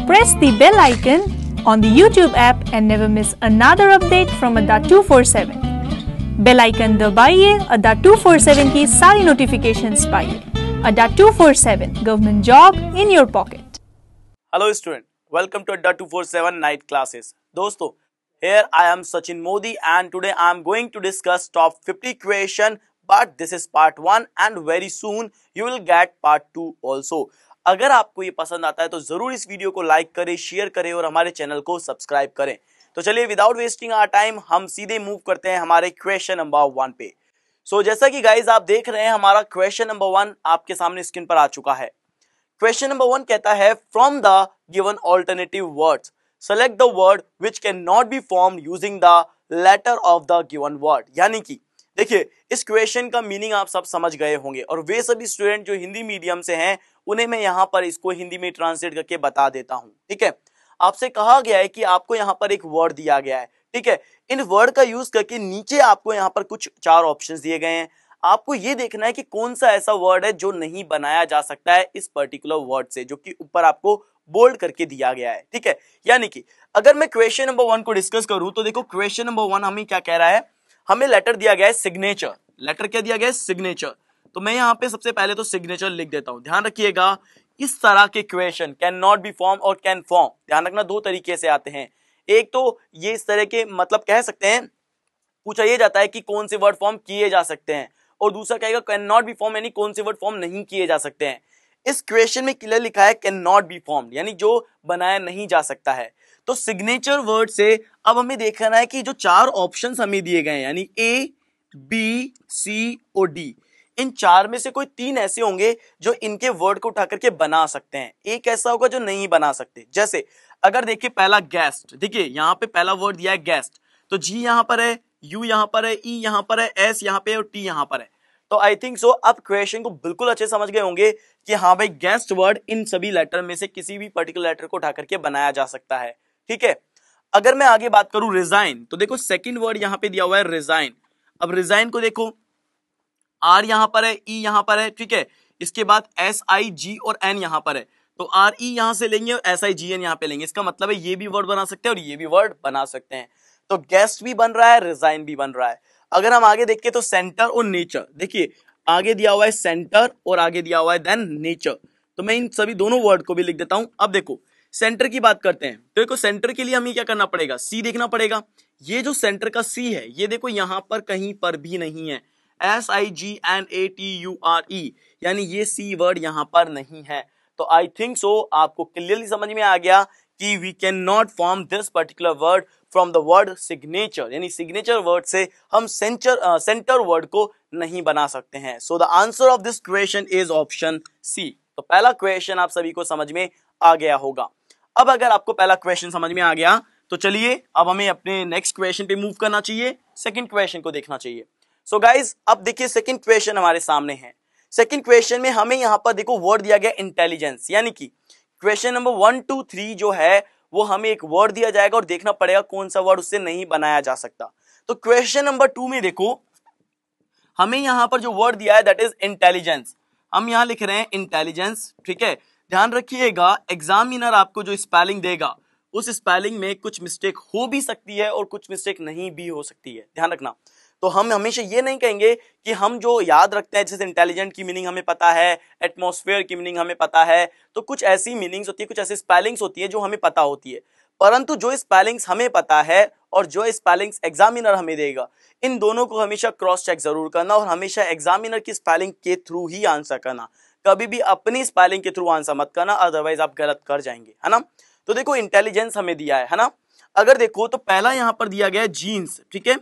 Press the bell icon on the YouTube app and never miss another update from Adda 247. Bell icon दबाइए, अड्डा 247 की सारी notifications पाइए। Adda 247 government job in your pocket. Hello student, welcome to Adda 247 night classes. दोस्तों, here I am Sachin Modi and today I am going to discuss top 50 question, but this is part 1 and very soon you will get part 2 also। अगर आपको ये पसंद आता है तो जरूर इस वीडियो को लाइक करें, शेयर करें और हमारे चैनल को सब्सक्राइब करें। तो चलिए विदाउट वेस्टिंग आवर टाइम हम सीधे मूव करते हैं हमारे क्वेश्चन नंबर 1 पे। जैसा कि गाइज आप देख रहे हैं, हमारा क्वेश्चन नंबर 1 आपके सामने स्क्रीन पर आ चुका है। क्वेश्चन नंबर 1 कहता है, from the given alternative words select the word which can not be formed using the letter of the given word. यानी कि देखिए, इस क्वेश्चन का मीनिंग आप सब समझ गए होंगे और वे सभी स्टूडेंट जो हिंदी मीडियम से हैं उन्हें मैं यहाँ पर इसको हिंदी में ट्रांसलेट करके बता देता हूँ। ठीक है, आपसे कहा गया है कि आपको यहाँ पर एक वर्ड दिया गया है। ठीक है, इन वर्ड का यूज करके नीचे आपको यहाँ पर कुछ 4 ऑप्शंस दिए गए हैं। आपको ये देखना है कि कौन सा ऐसा वर्ड है जो नहीं बनाया जा सकता है इस पर्टिकुलर वर्ड से, जो कि ऊपर आपको बोल्ड करके दिया गया है। ठीक है, यानी कि अगर मैं क्वेश्चन नंबर 1 को डिस्कस करूं तो देखो, क्वेश्चन नंबर 1 हमें क्या कह रहा है, हमें लेटर दिया गया है सिग्नेचर। लेटर क्या दिया गया है? सिग्नेचर। तो मैं यहाँ पे सबसे पहले तो सिग्नेचर लिख देता हूं। ध्यान रखिएगा, इस तरह के question can not B form और कैन फॉर्म, ध्यान रखना, 2 तरीके से आते हैं। एक तो ये इस तरह के मतलब कह सकते हैं, पूछा ये जाता है कि कौन से वर्ड फॉर्म किए जा सकते हैं, और दूसरा कहेगा कैन नॉट बी फॉर्म, यानी कौन से वर्ड फॉर्म नहीं किए जा सकते हैं। इस क्वेश्चन में क्लियर लिखा है कैन नॉट बी फॉर्म्ड, यानी जो बनाया नहीं जा सकता है। तो सिग्नेचर वर्ड से अब हमें देखना है कि जो 4 ऑप्शंस हमें दिए गए हैं, यानी ए, बी, सी और डी, इन 4 में से कोई 3 ऐसे होंगे जो इनके वर्ड को उठा करके बना सकते हैं, एक ऐसा होगा जो नहीं बना सकते। जैसे अगर देखिए पहला गेस्ट, देखिए यहाँ पे पहला वर्ड दिया है गेस्ट, तो जी यहाँ पर है, यू यहाँ पर है, ई यहाँ पर है, एस यहाँ पे और टी यहाँ पर है। तो आई थिंक सो अब क्वेश्चन को बिल्कुल अच्छे समझ गए होंगे कि हाँ भाई, गेस्ट वर्ड इन सभी लेटर में से किसी भी पर्टिकुलर लेटर को उठा करके बनाया जा सकता है। ठीक है, अगर मैं आगे बात करूं रिजाइन, तो देखो सेकंड वर्ड यहाँ पे दिया हुआ है रिजाइन। अब रिजाइन को देखो, आर यहाँ पर है, ई यहाँ पर है, ठीक है, इसके बाद एस आई जी और एन यहाँ पर है, तो आर ई यहां से लेंगे और एस आई जी एन यहाँ पे लेंगे। इसका मतलब है ये भी वर्ड बना सकते हैं और ये भी वर्ड बना सकते हैं। तो गेस्ट भी बन रहा है, रिजाइन भी बन रहा है। अगर हम आगे देखें तो सेंटर और नेचर, देखिए आगे दिया हुआ है सेंटर और आगे दिया हुआ है देन नेचर, तो मैं इन सभी दोनों वर्ड को भी लिख देता हूं। अब देखो सेंटर की बात करते हैं, तो देखो सेंटर के लिए हमें क्या करना पड़ेगा, सी देखना पड़ेगा। ये जो सेंटर का सी है, ये देखो यहां पर कहीं पर भी नहीं है, SIGNATURE, यानी ये सी वर्ड यहां पर नहीं है। तो आई थिंक सो आपको क्लियरली समझ में आ गया कि we can not form this particular word from the word signature, यानी सिग्नेचर वर्ड से हम सेंटर वर्ड को नहीं बना सकते हैं। So the answer of this question is option C. तो पहला क्वेश्चन आप सभी को समझ में आ गया होगा। अब अगर आपको पहला क्वेश्चन समझ में आ गया तो चलिए अब हमें अपने नेक्स्ट क्वेश्चन पे मूव करना चाहिए, सेकंड क्वेश्चन को देखना चाहिए। सो गाइज अब देखिए सेकंड क्वेश्चन हमारे सामने है। सेकंड क्वेश्चन में हमें यहां पर देखो वर्ड दिया गया इंटेलिजेंस, यानी कि क्वेश्चन नंबर 1, 2, 3 जो है वो हमें एक वर्ड दिया जाएगा और देखना पड़ेगा कौन सा वर्ड उससे नहीं बनाया जा सकता। तो क्वेश्चन नंबर 2 में देखो हमें यहां पर जो वर्ड दिया है दैट इज इंटेलिजेंस, हम यहां लिख रहे हैं इंटेलिजेंस। ठीक है, ध्यान रखिएगा एग्जामिनर आपको जो स्पेलिंग देगा उस स्पेलिंग में कुछ मिस्टेक हो भी सकती है और कुछ मिस्टेक नहीं भी हो सकती है, ध्यान रखना। तो हम हमेशा ये नहीं कहेंगे कि हम जो याद रखते हैं, जैसे इंटेलिजेंट की मीनिंग हमें पता है, एटमॉस्फेयर की मीनिंग हमें पता है, तो कुछ ऐसी मीनिंग्स होती है, कुछ ऐसी स्पेलिंग्स होती है जो हमें पता होती है, परंतु जो स्पेलिंग्स हमें पता है और जो स्पेलिंग्स एग्जामिनर हमें देगा, इन दोनों को हमेशा क्रॉस चेक जरूर करना और हमेशा एग्जामिनर की स्पेलिंग के थ्रू ही आंसर करना, कभी भी अपनी स्पेलिंग के थ्रू आंसर मत करना, अदरवाइज आप गलत कर जाएंगे, है ना। तो देखो इंटेलिजेंस हमें दिया है ना। अगर देखो तो पहला यहां पर दिया गया है जीन्स, ठीक है,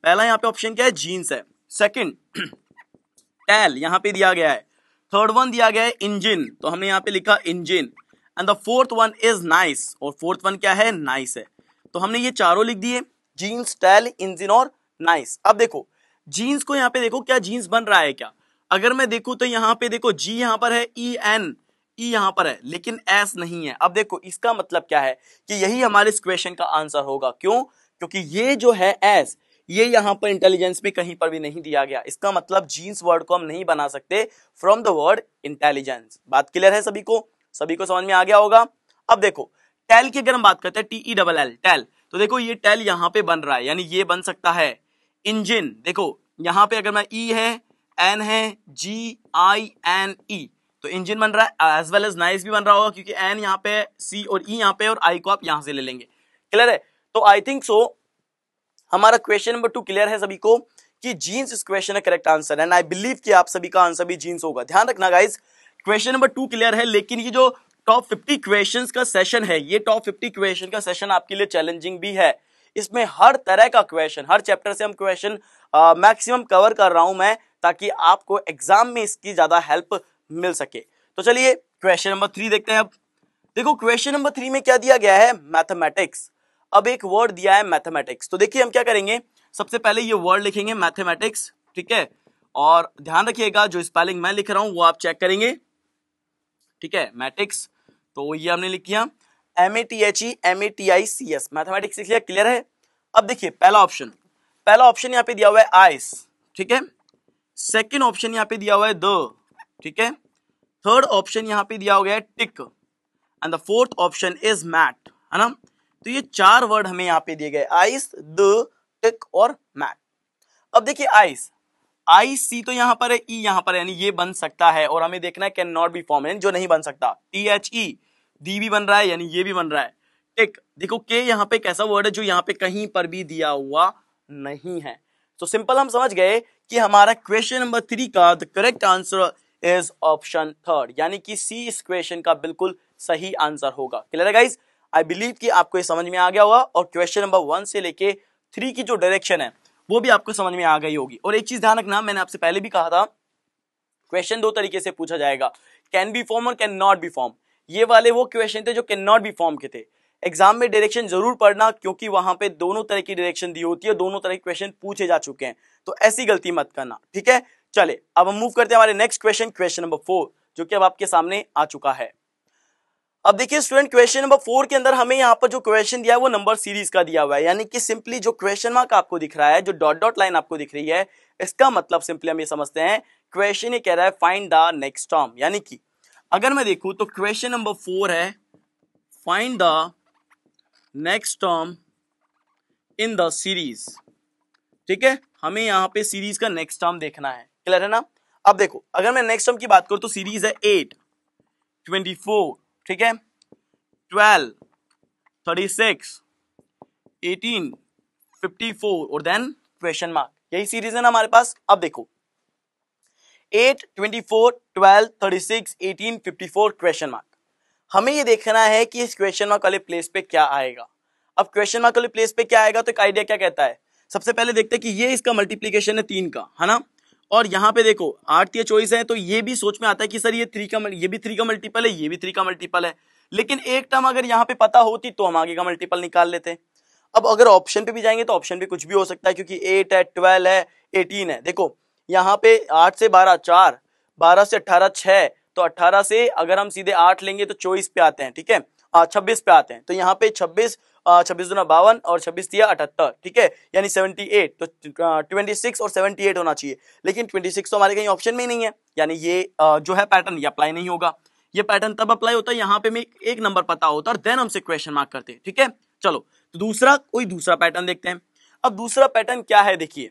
पहला यहाँ पे ऑप्शन क्या है, जीन्स है। सेकंड टेल यहाँ पे दिया गया है। थर्ड वन दिया गया है इंजन, तो हमने यहाँ पे लिखा engine. And the fourth one is nice, और फोर्थ वन क्या है, नाइस है। तो हमने ये चारों लिख दिए, जीन्स, टेल, इंजन और नाइस। अब देखो जीन्स को यहाँ पे देखो क्या जीन्स बन रहा है क्या, अगर मैं देखूं तो यहाँ पे देखो जी यहाँ पर है, ई एन ई यहाँ पर है, लेकिन एस नहीं है। अब देखो इसका मतलब क्या है कि यही हमारे इस क्वेश्चन का आंसर होगा। क्यों? क्योंकि ये जो है एस, ये यहां पर इंटेलिजेंस में कहीं पर भी नहीं दिया गया। इसका मतलब जीन्स वर्ड को हम नहीं बना सकते फ्रॉम द वर्ड इंटेलिजेंस। बात क्लियर है सभी को? सभी को समझ में आ गया होगा। अब देखो टेल की अगर हम बात करते हैं TELL टेल, तो देखो ये टेल यहां पे बन रहा है, यानी ये बन सकता है इंजन। देखो यहां पे अगर मैं E है, N है, GINE, तो इंजन बन रहा है, एज वेल एज नाइस भी बन रहा होगा क्योंकि N यहाँ पे, C और E यहाँ पे, और I को आप यहां से ले लेंगे। क्लियर है? तो आई थिंक सो हमारा क्वेश्चन नंबर 2 क्लियर है सभी को कि जीन्स इस क्वेश्चन का करेक्ट आंसर है, एंड आई बिलीव कि आप सभी का आंसर भी जीन्स होगा। ध्यान रखना गाइस, क्वेश्चन नंबर 2 क्लियर है, लेकिन ये जो टॉप 50 क्वेश्चंस का सेशन है, ये टॉप 50 क्वेश्चन का सेशन आपके लिए चैलेंजिंग भी है। इसमें हर तरह का क्वेश्चन, हर चैप्टर से हम क्वेश्चन मैक्सिमम कवर कर रहा हूं मैं, ताकि आपको एग्जाम में इसकी ज्यादा हेल्प मिल सके। तो चलिए क्वेश्चन नंबर 3 देखते हैं। अब देखो क्वेश्चन नंबर 3 में क्या दिया गया है, मैथमेटिक्स। अब एक वर्ड दिया है मैथमेटिक्स, तो देखिए हम क्या करेंगे, सबसे पहले ये वर्ड लिखेंगे मैथमेटिक्स, ठीक है, और ध्यान रखिएगा जो स्पेलिंग मैं लिख रहा हूं वो आप चेक करेंगे, ठीक है। मैटिक्स, तो ये हमने लिख किया MATHEMATICS, मैथमेटिक्स लिख लिया। क्लियर है? अब देखिए पहला ऑप्शन यहाँ पे दिया हुआ है आइस, ठीक है। सेकंड ऑप्शन यहाँ पे दिया हुआ है द, ठीक है। थर्ड ऑप्शन यहाँ पे दिया हुआ है tick, and the fourth option is mat, है ना। तो ये 4 वर्ड हमें यहाँ पे दिए गए, आइस, द, टिक और मैट। अब देखिए आइस, IC तो यहाँ पर है, E यहाँ पर है, यानी ये बन सकता है, और हमें देखना है कैन नॉट बी फॉर्म, जो नहीं बन सकता। THE, D भी बन रहा है, यानी ये भी बन रहा है। टिक, देखो K यहाँ पे कैसा वर्ड है जो यहाँ पे कहीं पर भी दिया हुआ नहीं है। तो सिंपल हम समझ गए कि हमारा क्वेश्चन नंबर 3 का the correct answer is option 3, यानी कि C इस क्वेश्चन का बिल्कुल सही आंसर होगा। क्लियर है गाइस? आई बिलीव कि आपको ये समझ में आ गया होगा, और क्वेश्चन नंबर 1 से लेके 3 की जो डायरेक्शन है वो भी आपको समझ में आ गई होगी। और एक चीज ध्यान रखना, मैंने आपसे पहले भी कहा था, क्वेश्चन 2 तरीके से पूछा जाएगा, कैन बी फॉर्म और कैन नॉट बी फॉर्म। ये वाले वो क्वेश्चन थे जो कैन नॉट बी फॉर्म के थे। एग्जाम में डायरेक्शन जरूर पढ़ना, क्योंकि वहां पे दोनों तरह की डायरेक्शन दी होती है, दोनों तरह के क्वेश्चन पूछे जा चुके हैं, तो ऐसी गलती मत करना, ठीक है। चले अब हम मूव करते हैं हमारे नेक्स्ट क्वेश्चन नंबर 4, जो कि अब आपके सामने आ चुका है। अब देखिए स्टूडेंट, क्वेश्चन नंबर 4 के अंदर हमें यहाँ पर जो क्वेश्चन दिया है वो नंबर सीरीज का दिया हुआ है, यानी कि सिंपली जो क्वेश्चन मार्क आपको दिख रहा है, जो डॉट डॉट लाइन आपको दिख रही है, इसका मतलब सिंपली हम ये समझते हैं, क्वेश्चन ये कह रहा है फाइंड द नेक्स्ट टर्म। यानी कि अगर मैं देखूं तो क्वेश्चन नंबर 4 है find the next term in the series, ठीक है। हमें यहाँ पे सीरीज का नेक्स्ट टर्म देखना है। क्लियर है ना? अब देखो अगर मैं नेक्स्ट टर्म की बात करूं तो सीरीज है 8, 24, ठीक है, 12, 36, 18, 54 और देन क्वेश्चन मार्क, यही सीरीज है ना हमारे पास। अब देखो 8, 24, 12, 36, 18, 54 क्वेश्चन मार्क, हमें ये देखना है कि इस क्वेश्चन मार्क वाले प्लेस पे क्या आएगा। अब क्वेश्चन मार्क वाले प्लेस पे क्या आएगा, तो एक आइडिया क्या कहता है, सबसे पहले देखते हैं कि ये इसका मल्टीप्लीकेशन है 3 का, है ना, और यहाँ पे देखो 8 ये चॉइस है, तो ये भी सोच में आता है कि सर ये 3 का, ये भी 3 का मल्टीपल है, ये भी 3 का मल्टीपल है, लेकिन एक टर्म अगर यहाँ पे पता होती तो हम आगे का मल्टीपल निकाल लेते। अब अगर ऑप्शन पे भी जाएंगे तो ऑप्शन पे कुछ भी हो सकता है, क्योंकि 8 है, 12 है, 18 है। देखो यहाँ पे 8 से 12 4, 12 से 18 6, तो 18 से अगर हम सीधे 8 लेंगे तो 24 पे आते हैं, ठीक है, 26 पे आते हैं, तो यहाँ पे 26 दूना 52 और 26 दिया 78, ठीक है, यानी 78, तो 26 और 78 होना चाहिए, लेकिन 26 तो हमारे कहीं ऑप्शन में ही नहीं है, यानी ये जो है पैटर्न ये अप्लाई नहीं होगा। ये पैटर्न तब अप्लाई होता है यहाँ पे में एक नंबर पता होता है और देन हमसे क्वेश्चन मार्क करते हैं, ठीक है। चलो तो दूसरा पैटर्न देखते हैं। अब दूसरा पैटर्न क्या है, देखिए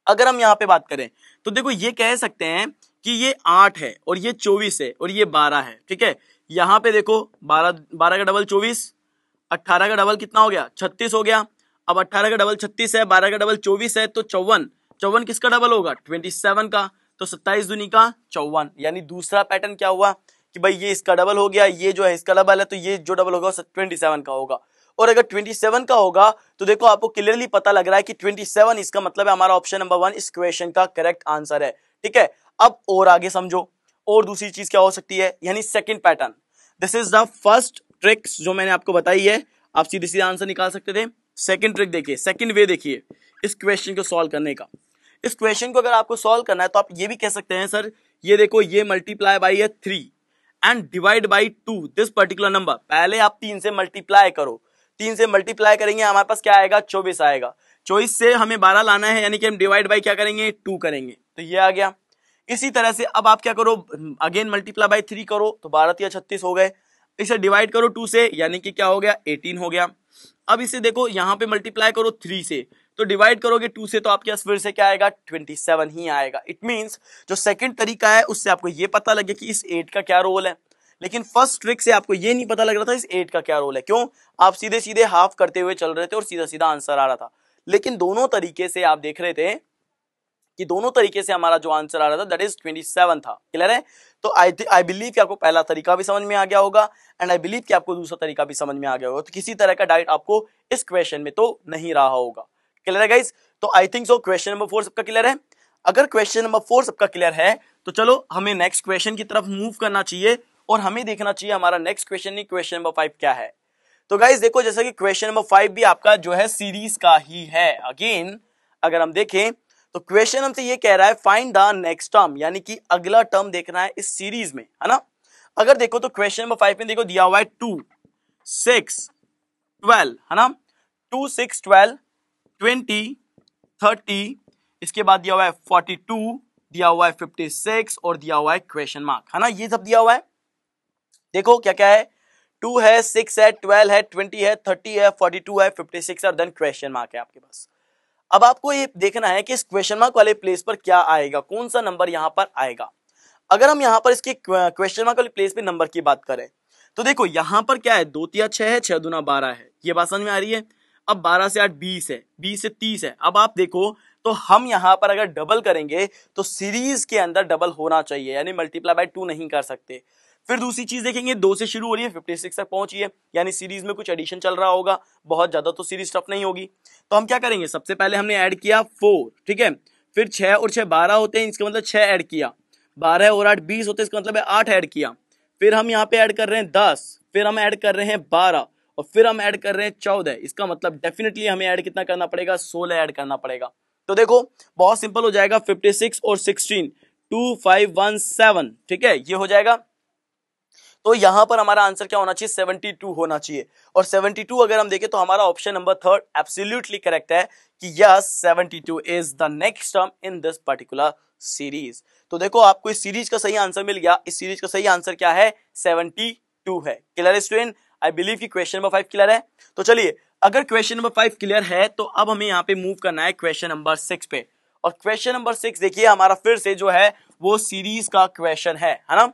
अगर हम यहाँ पे बात करें तो देखो ये कह सकते हैं कि ये 8 है और ये 24 है और ये 12 है, ठीक है। यहाँ पे देखो 12 का डबल 24, 18 का डबल कितना हो गया 36 हो गया। अब 18 का डबल 36 है, 12 का डबल 24 है, तो 54 किसका डबल होगा 27 का, तो 27 दूनी का 54, यानी दूसरा पैटर्न क्या हुआ कि भाई ये इसका डबल हो गया, ये जो है इसका डबल है, तो ये जो डबल होगा 27 का होगा। और अगर 27 का होगा तो देखो आपको क्लियरली पता लग रहा है कि 27 इसका मतलब है हमारा ऑप्शन नंबर 1 इस क्वेश्चन का करेक्ट आंसर है, ठीक है। अब और आगे समझो, और दूसरी चीज क्या हो सकती है, यानी second pattern, this is the first tricks जो मैंने आपको बताई है, आप सीधे सीधे आंसर निकाल सकते थे। सेकंड ट्रिक देखिए, सेकंड वे देखिए इस क्वेश्चन को सॉल्व करने का। इस क्वेश्चन को अगर आपको सॉल्व करना है तो आप ये भी कह सकते हैं सर ये देखो ये मल्टीप्लाई बाई है 3 and divide by 2 this particular number. पहले आप 3 से मल्टीप्लाई करो, 3 से मल्टीप्लाई करेंगे हमारे पास क्या आएगा 24 आएगा, 24 से हमें 12 लाना है, यानी कि हम डिवाइड बाई क्या करेंगे 2 करेंगे, तो ये आ गया। इसी तरह से अब आप क्या करो, अगेन मल्टीप्लाई बाई 3 करो, तो 12 या 36 हो गए। इसे डिवाइड करो 2 से, यानी कि क्या हो गया 18 हो गया। अब इसे देखो यहाँ पे मल्टीप्लाई करो 3 से, तो डिवाइड करोगे 2 से तो आपके पास फिर से क्या आएगा 27 ही आएगा। इट मींस जो सेकंड तरीका है उससे आपको ये पता लगे कि इस 8 का क्या रोल है, लेकिन फर्स्ट ट्रिक से आपको ये नहीं पता लग रहा था इस 8 का क्या रोल है। क्यों? आप सीधे सीधे हाफ करते हुए चल रहे थे और सीधा सीधा आंसर आ रहा था। लेकिन दोनों तरीके से आप देख रहे थे कि दोनों तरीके से हमारा जो आंसर आ रहा था दैट इज 27 था। क्लियर है? तो आई बिलीव कि आपको पहला तरीका भी समझ में आ गया होगा एंड आई बिलीव कि आपको दूसरा तरीका भी समझ में आ गया होगा। तो किसी तरह का डाउट आपको इस क्वेश्चन में तो नहीं रहा होगा। क्लियर है गाइस? तो आई थिंक सो क्वेश्चन नंबर 4 सबका क्लियर है। अगर क्वेश्चन नंबर 4 सबका क्लियर है तो चलो हमें नेक्स्ट क्वेश्चन की तरफ मूव करना चाहिए और हमें देखना चाहिए हमारा नेक्स्ट क्वेश्चन नहीं क्वेश्चन नंबर 5 क्या है। तो गाइस देखो, जैसा कि क्वेश्चन नंबर 5 भी आपका जो है सीरीज का ही है। अगेन अगर हम देखें तो क्वेश्चन हमसे ये कह रहा है फाइंड द नेक्स्ट टर्म, यानी कि अगला टर्म देखना है इस सीरीज में, है ना। अगर देखो तो क्वेश्चन नंबर 5 में देखो दिया हुआ है 2 6 12, है ना। 2 6 12 20 30, इसके बाद दिया हुआ है 42, दिया हुआ है 56 और दिया हुआ है क्वेश्चन मार्क, है ना। ये सब दिया हुआ है। देखो क्या क्या है, 2 है 6 है 12 है 20 है 30 है 42 है 56 है और देन क्वेश्चन मार्क है आपके पास। अब आपको ये देखना है कि इस क्वेश्चन मार्क वाले प्लेस पर क्या आएगा, कौन सा नंबर यहां पर आएगा। अगर हम यहां पर इसके क्वेश्चन मार्क वाले प्लेस पे नंबर की बात करें तो देखो यहां पर क्या है, 2 तिया 6 है 6 दूना 12 है, ये बात समझ में आ रही है। अब 12 से 8 20 है, 20 से 30 है। अब आप देखो तो हम यहां पर अगर डबल करेंगे तो सीरीज के अंदर डबल होना चाहिए, यानी मल्टीप्लाई बाय 2 नहीं कर सकते। फिर दूसरी चीज देखेंगे, 2 से शुरू हो रही है 56 तक पहुंची है, यानी सीरीज में कुछ एडिशन चल रहा होगा, बहुत ज्यादा तो सीरीज टफ नहीं होगी। तो हम क्या करेंगे, सबसे पहले हमने ऐड किया 4, ठीक है। फिर 6 और 6 12 होते हैं, इसका मतलब 6 ऐड किया। 12 और 8 20 होते हैं, इसका मतलब है 8 ऐड किया। फिर हम यहाँ पे ऐड कर रहे हैं 10, फिर हम ऐड कर रहे हैं 12 और फिर हम ऐड कर रहे हैं 14। इसका मतलब डेफिनेटली हमें ऐड कितना करना पड़ेगा, 16 ऐड करना पड़ेगा। तो देखो बहुत सिंपल हो जाएगा, 56 और 16 2517, ठीक है, ये हो जाएगा। तो यहां पर हमारा आंसर क्या होना चाहिए, 72 होना चाहिए। और 72 अगर हम देखें तो हमारा ऑप्शन नंबर 3 एब्सोल्युटली करेक्ट है कि yes 72 is the next term in this particular series. तो देखो आपको इस सीरीज का सही आंसर मिल गया। इस सीरीज का सही आंसर क्या है, 72 है। क्लियर है स्टूडेंट? आई बिलीव कि क्वेश्चन नंबर 5 क्लियर है। तो चलिए, अगर क्वेश्चन नंबर 5 क्लियर है तो अब हमें यहाँ पे मूव करना है क्वेश्चन नंबर 6 पे। और क्वेश्चन नंबर 6 देखिए हमारा फिर से जो है वो सीरीज का क्वेश्चन है ना।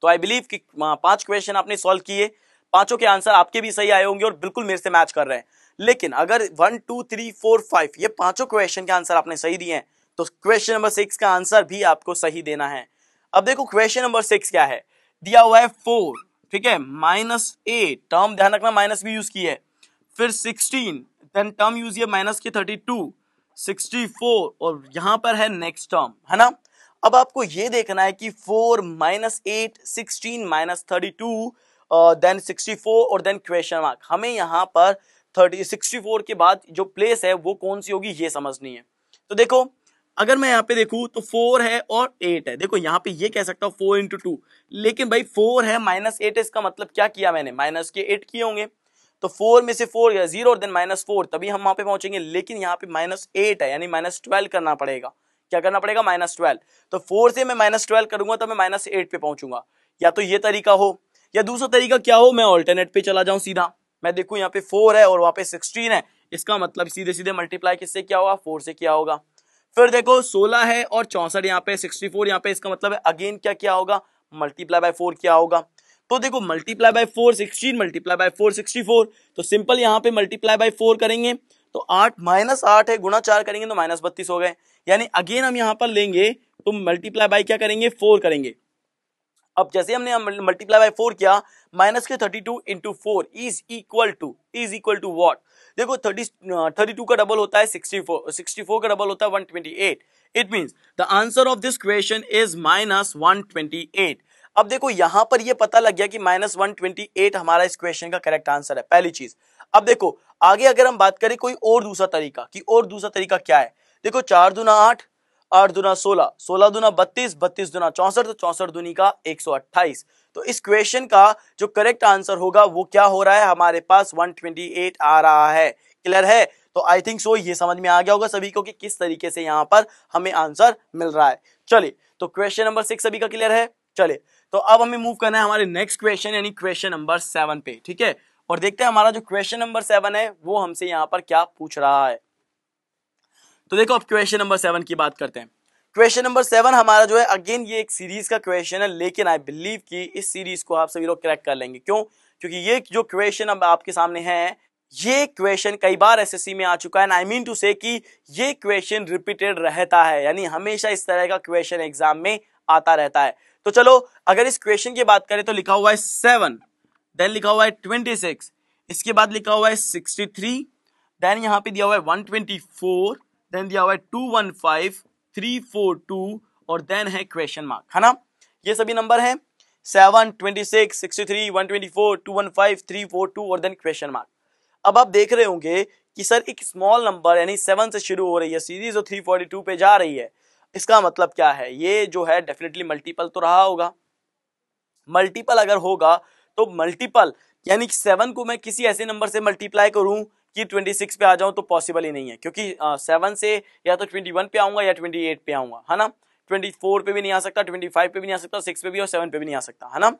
तो आई बिलीव कि 5 क्वेश्चन आपने सॉल्व किए, पांचों के आंसर आपके भी सही आए होंगे और बिल्कुल मेरे से मैच कर रहे हैं। लेकिन अगर 1 2 3 4 5 ये पांचों क्वेश्चन के आंसर आपने सही दिए हैं तो क्वेश्चन नंबर 6 का आंसर भी आपको सही देना है। अब देखो क्वेश्चन नंबर 6 क्या है, दिया हुआ है 4, ठीक है, -8, टर्म ध्यान रखना माइनस भी यूज की है। फिर 16, देन टर्म यूज है माइनस के 32, 64 और यहां पर है नेक्स्ट टर्म, है ना। अब आपको ये देखना है कि 4 -8 16 -32 देन 64 और देन क्वेश्चन मार्क। हमें यहां पर 64 के बाद जो प्लेस है वो कौन सी होगी ये समझनी है। तो देखो अगर मैं यहाँ पे देखूं तो 4 है और 8 है। देखो यहाँ पे ये कह सकता हूँ 4 × 2, लेकिन भाई 4 है -8 है, इसका मतलब क्या किया मैंने, माइनस के 8 किए होंगे। तो 4 में से 4 या 0 और देन -4, तभी हम वहां पे पहुंचेंगे। लेकिन यहाँ पे -8 है, यानी -12 करना पड़ेगा। क्या करना पड़ेगा, -12। तो 4 से मैं -12 करूंगा तो मैं -8 पे पहुंचूंगा। या तो ये तरीका हो या दूसरा तरीका क्या हो, मैं ऑल्टरनेट पे चला जाऊं सीधा। मैं देखूं यहाँ पे 4 है और वहां पे 16 है, इसका मतलब सीधे सीधे मल्टीप्लाई किससे किया होगा, 4 से किया होगा। फिर देखो 16 है और 64 यहाँ पे, 64 यहाँ पे, इसका मतलब है अगेन क्या किया होगा, मल्टीप्लाई बाय 4 किया होगा। तो देखो मल्टीप्लाई बाय 4 16, मल्टीप्लाई बाय 4 64। तो सिंपल यहाँ पे मल्टीप्लाई बाय 4 करेंगे तो 8 -8 है, गुणा 4 करेंगे तो -32 हो गए। यानी अगेन हम यहां पर लेंगे तो मल्टीप्लाई बाय क्या करेंगे, 4 करेंगे। अब जैसे हमने मल्टीप्लाई बाय 4 किया, माइनस के 32 × 4 इज इक्वल टू व्हाट। देखो 32 का डबल होता है 64, 64 का डबल होता है 128। It means the answer of this question is -128। अब देखो यहां पर ये पता लग गया कि -128 हमारा इस क्वेश्चन का करेक्ट आंसर है, पहली चीज। अब देखो आगे अगर हम बात करें कोई और दूसरा तरीका, कि और दूसरा तरीका क्या है। देखो 4 दूना 8, 8 दूना 16, 16 दूना 32, 32 दूना 64, तो 64 दूनी का 128। तो इस क्वेश्चन का जो करेक्ट आंसर होगा वो क्या हो रहा है, हमारे पास 128 आ रहा है। क्लियर है? तो आई थिंक सो ये समझ में आ गया होगा सभी को कि किस तरीके से यहां पर हमें आंसर मिल रहा है। चलिए तो क्वेश्चन नंबर 6 सभी का क्लियर है। चलिए तो अब हमें मूव करना है हमारे नेक्स्ट क्वेश्चन यानी क्वेश्चन नंबर 7 पे, ठीक है। और देखते हैं हमारा जो क्वेश्चन नंबर 7 है वो हमसे यहाँ पर क्या पूछ रहा है। तो देखो अब क्वेश्चन नंबर 7 की बात करते हैं। क्वेश्चन नंबर 7 हमारा जो है अगेन ये एक सीरीज का क्वेश्चन है, लेकिन आई बिलीव कि इस सीरीज को आप सभी लोग क्रैक कर लेंगे। क्यों? क्योंकि ये जो क्वेश्चन अब आपके सामने है, ये क्वेश्चन कई बार एसएससी में आ चुका है। आई मीन टू से कि ये क्वेश्चन रिपीटेड रहता है, यानी हमेशा इस तरह का क्वेश्चन एग्जाम में आता रहता है। तो चलो अगर इस क्वेश्चन की बात करें तो लिखा हुआ है 7, देन लिखा हुआ है 26, इसके बाद लिखा हुआ है 63, देन यहाँ पे दिया हुआ है 124, देन दिया हुआ है 215, 342 और देन है क्वेश्चन मार्क, है ना। ये सभी नंबर हैं 7, 26, 63, 124, 215, 342 और देन क्वेश्चन मार्क। अब आप देख रहे होंगे कि सर एक स्मॉल नंबर यानी 7 से शुरू हो रही है सीरीज और 342 पे जा रही है, इसका मतलब क्या है? ये जो है डेफिनेटली मल्टीपल तो रहा होगा। मल्टीपल अगर होगा तो मल्टीपल यानी 7 को मैं किसी ऐसे नंबर से मल्टीप्लाई करूं कि 26 पे आ जाऊं तो पॉसिबल ही नहीं है, क्योंकि 7 से या तो 21 पे आऊंगा या 28 पे आऊंगा, है ना। 24 पे भी नहीं आ सकता, 25 पे भी नहीं आ सकता, 6 पे भी और 7 पे भी नहीं आ सकता, है ना।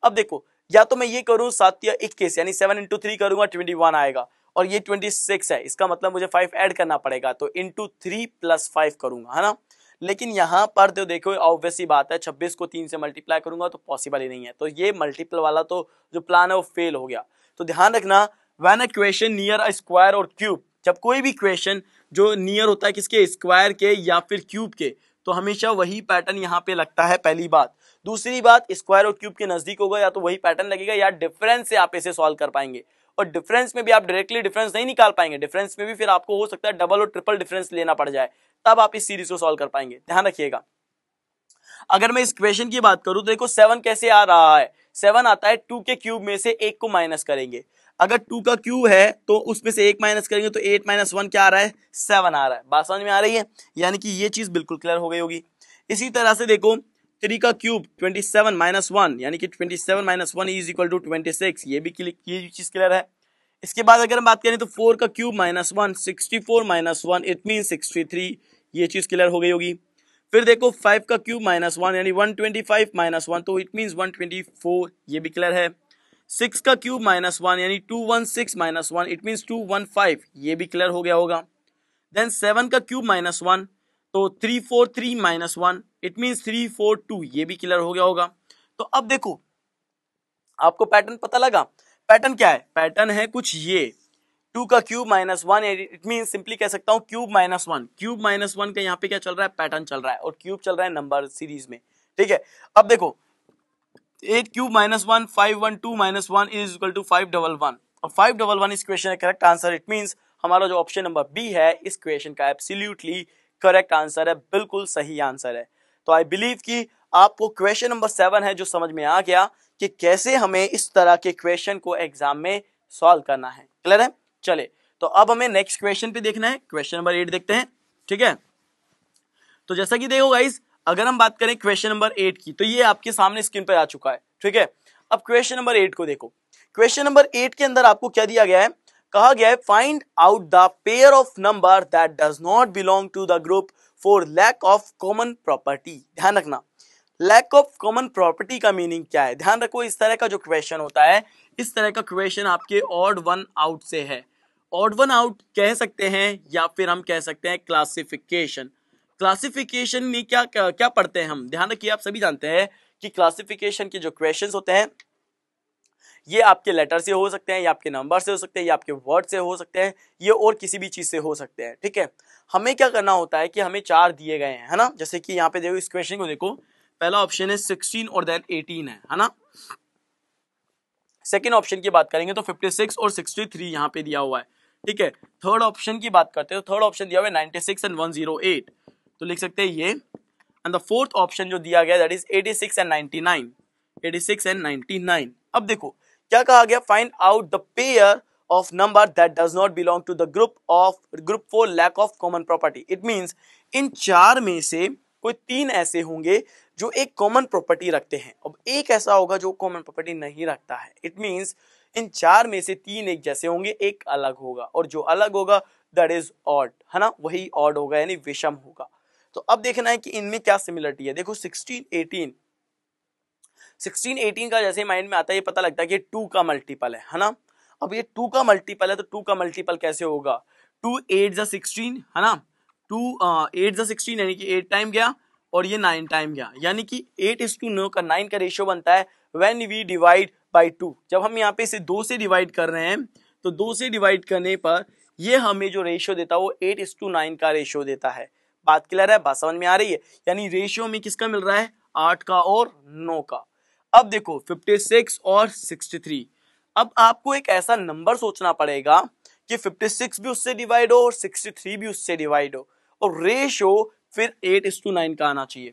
अब देखो या तो मैं ये करूं 7 या 21 यानी 7 इंटू 3 करूंगा 21 आएगा, और ये 26 है, इसका मतलब मुझे 5 ऐड करना पड़ेगा, तो इंटू 3 प्लस 5 करूंगा, है ना। लेकिन यहाँ पर तो देखो ऑब्वियस ही बात है 26 को 3 से मल्टीप्लाई करूंगा तो पॉसिबल ही नहीं है, तो ये मल्टीपल वाला तो जो प्लान है वो फेल हो गया। तो ध्यान रखना when a question near a square और क्यूब, जब कोई भी क्वेश्चन जो नियर होता है किसके, स्क्वायर के या फिर क्यूब के, तो हमेशा वही पैटर्न यहाँ पे लगता है, पहली बात। दूसरी बात, स्क्वायर और क्यूब के नजदीक होगा या तो वही पैटर्न लगेगा या डिफरेंस से आप इसे सॉल्व कर पाएंगे, और डिफरेंस में भी आप डायरेक्टली डिफरेंस नहीं निकाल पाएंगे, डिफरेंस में भी फिर आपको हो सकता है डबल और ट्रिपल डिफरेंस लेना पड़ जाए, तब आप इस सीरीज को सॉल्व कर पाएंगे। ध्यान रखिएगा। अगर मैं इस क्वेश्चन की बात करूं तो देखो 7 कैसे आ रहा है, 7 आता है 2 के क्यूब में से 1 को माइनस करेंगे। अगर 2 का क्यूब है तो उसमें से 1 माइनस करेंगे तो 8 माइनस 1 क्या आ रहा है, 7 आ रहा है। बात समझ में आ रही है? यानी कि ये चीज बिल्कुल क्लियर हो गई होगी। इसी तरह से देखो 3 का क्यूब 27 माइनस 1 यानी कि 27 माइनस 1 इज इक्वल टू 26, ये भी चीज क्लियर है। इसके बाद अगर हम बात करें तो 4 का cube minus 1, 64 minus 1 it mean 63, ये चीज क्लियर हो गई होगी। फिर देखो 5 का क्यूब माइनस 1 यानी 125 माइनस 1 तो इट मीन 124, ये भी क्लियर है। 6 का क्यूब माइनस 1 यानी 216 माइनस 1 इट मीन 215, ये भी क्लियर हो गया होगा। देन 7 का क्यूब माइनस 1 तो 343 माइनस 1 इट मीन 342, ये भी क्लियर हो गया होगा। तो अब देखो आपको पैटर्न पता लगा। पैटर्न क्या है? पैटर्न है कुछ ये 2 का cube minus 1 it mean simply कह सकता हूं क्यूब माइनस 1, क्यूब माइनस 1 का यहाँ पे क्या चल रहा है, पैटर्न चल रहा है, और क्यूब चल रहा है नंबर सीरीज में, ठीक है। अब देखो 8 cube minus 1, 512 minus 1 is equal to 511, और 511 इस क्वेश्चन का करेक्ट आंसर। इट मींस हमारा जो ऑप्शन नंबर बी है इस क्वेश्चन का एब्सोल्युटली करेक्ट आंसर है, बिल्कुल सही आंसर है। तो आई बिलीव कि आपको क्वेश्चन नंबर 7 है जो समझ में आ गया कि कैसे हमें इस तरह के क्वेश्चन को एग्जाम में सॉल्व करना है। क्लियर है? चले तो अब हमें नेक्स्ट क्वेश्चन पे देखना है, क्वेश्चन नंबर 8 देखते हैं, ठीक है। तो जैसा कि देखो गाइस, अगर हम बात करें क्वेश्चन नंबर 8 की, तो ये आपके सामने स्क्रीन पर आ चुका है, ठीक है। अब क्वेश्चन नंबर 8 को देखो। क्वेश्चन नंबर 8 के अंदर आपको क्या दिया गया है, कहा गया है find out the pair of number that does not belong to the group for lack of common property. ध्यान रखना लैक ऑफ कॉमन प्रॉपर्टी का मीनिंग क्या है। ध्यान रखो इस तरह का जो क्वेश्चन होता है, इस तरह का क्वेश्चन आपके ऑड वन आउट से है। ऑड वन आउट कह सकते हैं या फिर हम कह सकते हैं क्लासिफिकेशन। क्लासिफिकेशन में क्या क्या पढ़ते हैं हम, ध्यान रखिए। आप सभी जानते हैं कि क्लासिफिकेशन के जो क्वेश्चंस होते हैं ये आपके लेटर से हो सकते हैं, या आपके नंबर से हो सकते हैं, या आपके वर्ड से हो सकते हैं, ये और किसी भी चीज से हो सकते हैं, ठीक है। हमें क्या करना होता है कि हमें 4 दिए गए हैं, है ना। जैसे कि यहाँ पे देखो इस क्वेश्चन को देखो, पहला ऑप्शन है 16 और देन 18 है ना। सेकेंड ऑप्शन की बात करेंगे तो 56 और 63 यहाँ पे दिया हुआ है, ठीक है। थर्ड ऑप्शन की बात करते हैं तो थर्ड ऑप्शन दिया हुआ है 96 एंड 108, तो लिख सकते हैं ये। एंड द फोर्थ ऑप्शन जो दिया गया दैट इज 86 एंड 99, 86 एंड 99। अब देखो क्या कहा गया, find out the pair of number that does not belong to the group for lack of common property. It means in 4 में से कोई 3 ऐसे होंगे जो एक कॉमन प्रॉपर्टी रखते हैं, अब एक ऐसा होगा जो कॉमन प्रॉपर्टी नहीं रखता है। इट मींस इन 4 में से 3 एक जैसे होंगे, एक अलग होगा, और जो अलग होगा दैट इज ऑड, है ना, वही ऑड होगा यानी विषम होगा। तो अब देखना है कि इनमें क्या सिमिलरिटी है। देखो 16, 18, 16 18 का जैसे माइंड में आता है ये पता लगता है कि 2 का मल्टीपल है ना। अब ये 2 का मल्टीपल है तो 2 का मल्टीपल कैसे होगा, 2 8 जा 16 है ना, 2 8 जा 16 यानी कि 8 टाइम गया और ये 9 टाइम गया, यानी कि 8:9 का 9 का रेशियो बनता है व्हेन वी डिवाइड बाय 2। जब हम यहाँ पे इसे 2 से डिवाइड कर रहे हैं तो 2 से डिवाइड करने पर ये हमें जो रेशियो देता है वो 8:9 का रेशियो देता है। बात क्लियर है, बात समझ में आ रही है। यानी रेशियो में किसका मिल रहा है, 8 का और 9 का। अब देखो 56 और 63, अब आपको एक ऐसा नंबर सोचना पड़ेगा कि 56 भी उससे डिवाइड हो और 63 भी उससे डिवाइड हो और रेशियो फिर 8:9 का आना चाहिए।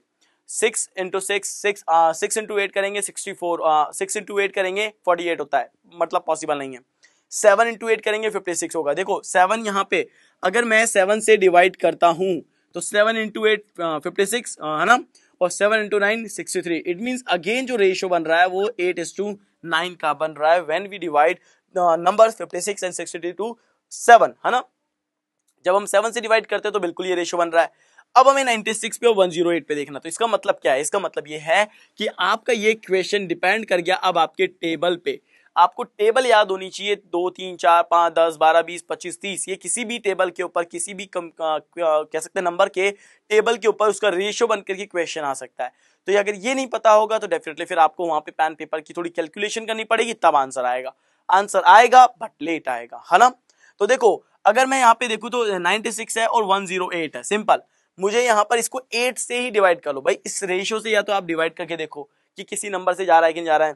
6 इंटू 6 इंटू 8 करेंगे 64, 6 इंटू 8 करेंगे 48 होता है, मतलब पॉसिबल नहीं है। 7 इंटू 8 करेंगे 56 होगा। देखो 7 यहाँ पे अगर मैं 7 से डिवाइड करता हूं तो 7 इंटू 8 56 है ना, और 7 इंटू 9 63। इट मीन्स अगेन जो रेशियो बन रहा है वो 8:9 का बन रहा है when we divide number 56 and 63 to 7 है ना। जब हम 7 से डिवाइड करते हैं तो बिल्कुल ये रेशियो बन रहा है। अब हमें 96 पे और 108 पे देखना, तो इसका मतलब क्या है, इसका मतलब ये है कि आपका ये क्वेश्चन डिपेंड कर गया अब आपके टेबल पे। आपको टेबल याद होनी चाहिए, 2 3 4 5 10 12 20 25 30, ये किसी भी टेबल के ऊपर किसी भी कह सकते हैं नंबर के टेबल के ऊपर उसका रेशियो बनकर के क्वेश्चन आ सकता है। तो ये अगर ये नहीं पता होगा तो डेफिनेटली फिर आपको वहां पे पेन पेपर की थोड़ी कैलकुलेशन करनी पड़ेगी, तब आंसर आएगा। आंसर आएगा बट लेट आएगा, है ना। तो देखो अगर मैं यहाँ पे देखूं तो 96 है और 108 है, सिंपल। मुझे यहाँ पर इसको 8 से ही डिवाइड कर लो भाई, इस रेशियो से या तो आप डिवाइड करके देखो कि किसी नंबर से जा रहा है कि नहीं जा रहा है।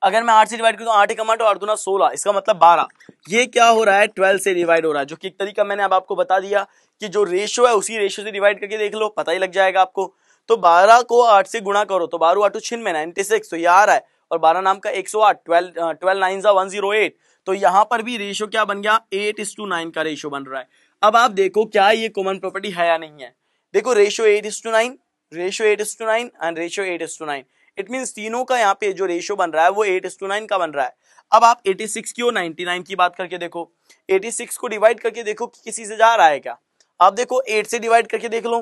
अगर मैं 8 से डिवाइड करूं तो 8 कमांड और 8 दूना 16, इसका मतलब 12। ये क्या हो रहा है, 12 से डिवाइड हो रहा है, जो कि एक तरीका मैंने अब आपको बता दिया कि जो रेशियो है उसी रेशियो से डिवाइड करके देख लो, पता ही लग जाएगा आपको। तो 12 को 8 से गुणा करो तो 12 8 6 में 96, तो ये आ रहा है, और 12 नाम का 108, 12 9 108। तो यहां पर भी रेशियो क्या बन गया, 8:9 का रेशियो बन रहा है। अब आप देखो क्या ये कॉमन प्रॉपर्टी है या नहीं है। देखो ratio 8:9, ratio 8:9 and ratio 8:9, it means तीनों का यहाँ पे जो रेशियो बन रहा है वो 8:9 का बन रहा है। अब आप 86 की और 99 की बात करके देखो, 86 को डिवाइड करके देखो कि किसी से जा रहा है क्या। आप देखो 8 से डिवाइड करके देख लो,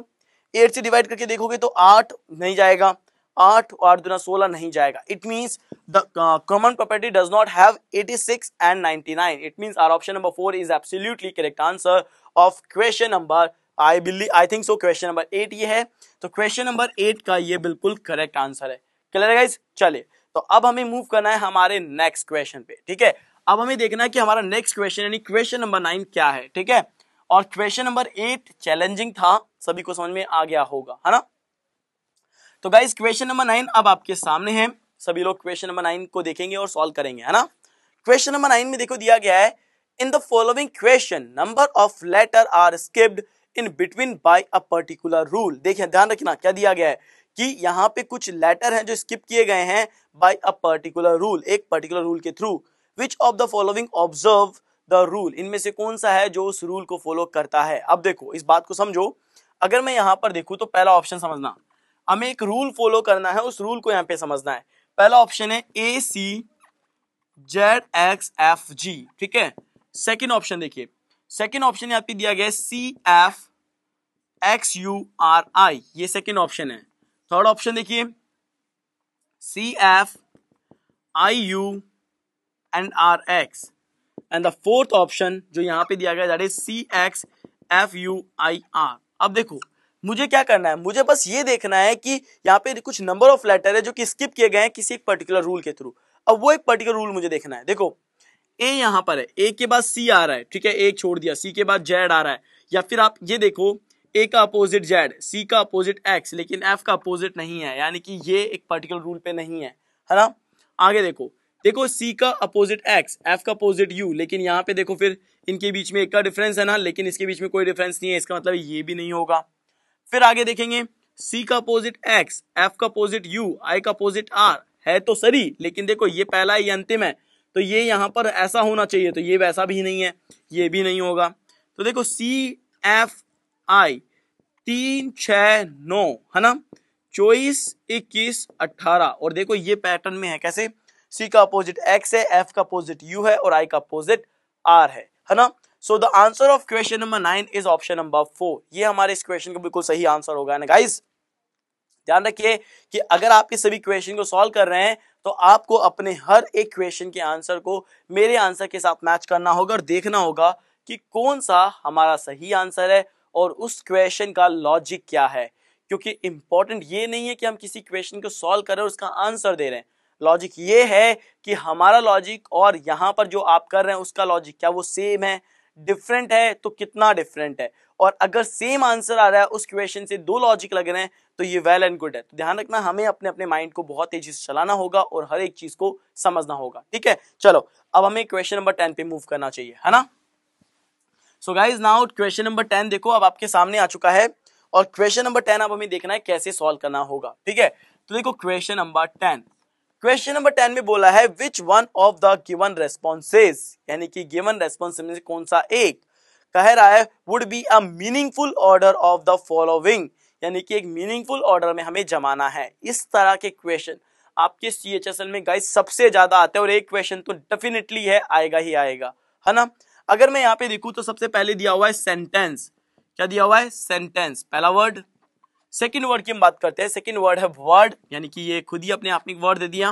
8 से डिवाइड करके देखोगे तो 8 नहीं जाएगा, 8 और 8 दूना 16 नहीं जाएगा। It means the common property does not have 86 and 99। It means our option number 4 is absolutely correct answer of question number, I think so question number 8 ये है। तो क्वेश्चन नंबर 8 का ये बिल्कुल करेक्ट आंसर है। क्लियर है guys, चलिए तो अब हमें मूव करना है हमारे नेक्स्ट क्वेश्चन पे, ठीक है। अब हमें देखना है कि हमारा नेक्स्ट क्वेश्चन यानी क्वेश्चन नंबर 9 क्या है, ठीक है। और क्वेश्चन नंबर 8 चैलेंजिंग था, सभी को समझ में आ गया होगा, है ना। तो गाइस क्वेश्चन नंबर 9 अब आपके सामने है, सभी लोग क्वेश्चन नंबर 9 को देखेंगे और सॉल्व करेंगे, है ना। क्वेश्चन नंबर 9 में देखो दिया गया है, in the following question number of letter are skipped in between by a particular rule. देखिए ध्यान रखना क्या दिया गया है कि यहाँ पे कुछ लेटर हैं जो स्किप किए गए हैं बाय अ पर्टिकुलर रूल, एक पर्टिकुलर रूल के through. Which of the following observe the rule, इनमें से कौन सा है जो उस रूल को फॉलो करता है। अब देखो इस बात को समझो, अगर मैं यहाँ पर देखूं तो पहला ऑप्शन समझना, हमें एक रूल फॉलो करना है, उस रूल को यहाँ पे समझना है। पहला ऑप्शन है ACZXFG, ठीक है। सेकेंड ऑप्शन देखिए, सेकेंड ऑप्शन यहाँ पे दिया गया है CFXURI, ये सेकेंड ऑप्शन है। थर्ड ऑप्शन देखिए CFIUNRX, and the fourth option जो यहाँ पे दिया गया दैट इज CXFUIR। अब देखो मुझे क्या करना है, मुझे बस ये देखना है कि यहाँ पे कुछ नंबर ऑफ लेटर है जो कि स्किप किए गए हैं किसी एक पर्टिकुलर रूल के थ्रू। अब वो एक पर्टिकुलर रूल मुझे देखना है। देखो ए यहाँ पर है, ए के बाद सी आ रहा है, ठीक है, एक छोड़ दिया, सी के बाद जेड आ रहा है, या फिर आप ये देखो ए का अपोजिट जेड, सी का अपोजिट एक्स, लेकिन एफ का अपोजिट नहीं है, यानी कि ये एक पर्टिकुलर रूल पे नहीं है ना। आगे देखो, देखो सी का अपोजिट एक्स, एफ का अपोजिट यू, लेकिन यहाँ पे देखो फिर इनके बीच में एक का डिफरेंस है ना, लेकिन इसके बीच में कोई डिफरेंस नहीं है, इसका मतलब ये भी नहीं होगा। फिर आगे देखेंगे सी का अपोजिट एक्स, एफ का अपोजिट यू, आई का अपोजिट आर, है तो सही, लेकिन देखो ये पहला है, ये अंतिम है, तो ये यहां पर ऐसा होना चाहिए, तो ये वैसा भी नहीं है, ये भी नहीं होगा। तो देखो CFI 3 6 9 है ना, 24 21 18, और देखो ये पैटर्न में है, कैसे, सी का अपोजिट एक्स है, एफ का अपोजिट यू है और आई का अपोजिट आर है ना। सो the answer of question number 9 is option number 4। ये हमारे इस क्वेश्चन का बिल्कुल सही आंसर होगा ना गाइस। ध्यान रखिए कि अगर आप इस सभी क्वेश्चन को सॉल्व कर रहे हैं तो आपको अपने हर एक क्वेश्चन के आंसर को मेरे आंसर के साथ मैच करना होगा और देखना होगा कि कौन सा हमारा सही आंसर है और उस क्वेश्चन का लॉजिक क्या है। क्योंकि इंपॉर्टेंट ये नहीं है कि हम किसी क्वेश्चन को सॉल्व कर रहे हैं और उसका आंसर दे रहे हैं, लॉजिक ये है कि हमारा लॉजिक और यहाँ पर जो आप कर रहे हैं उसका लॉजिक क्या वो सेम है, डिफरेंट है तो कितना डिफरेंट है। और अगर सेम आंसर आ रहा है उस क्वेश्चन से दो लॉजिक लग रहे हैं तो ये वेल एंड गुड है। तो ध्यान रखना, हमें अपने अपने माइंड को बहुत तेजी से चलाना होगा और हर एक चीज को समझना होगा। ठीक है, चलो अब हमें क्वेश्चन नंबर 10 पे मूव करना चाहिए, है ना। So guys now question number 10 देखो अब आपके सामने आ चुका है और क्वेश्चन नंबर 10 अब हमें देखना है कैसे सॉल्व करना होगा। ठीक है, तो देखो क्वेश्चन नंबर 10, क्वेश्चन नंबर 10 में बोला है which one of the given responses, यानी कि गिवन रेस्पॉन्स में से कौन सा एक कह रहा है would be a meaningful order of the following, यानी कि एक मीनिंगफुल ऑर्डर में हमें जमाना है। इस तरह के क्वेश्चन आपके CHSL में गाइस सबसे ज्यादा आते हैं और एक क्वेश्चन तो डेफिनेटली है, आएगा ही आएगा, है ना। अगर मैं यहाँ पे देखूं तो सबसे पहले दिया हुआ है सेंटेंस, क्या दिया हुआ है सेंटेंस, पहला वर्ड। सेकंड वर्ड की हम बात करते हैं, सेकंड वर्ड है वर्ड, यानी कि ये खुद ही अपने आप में वर्ड दे दिया।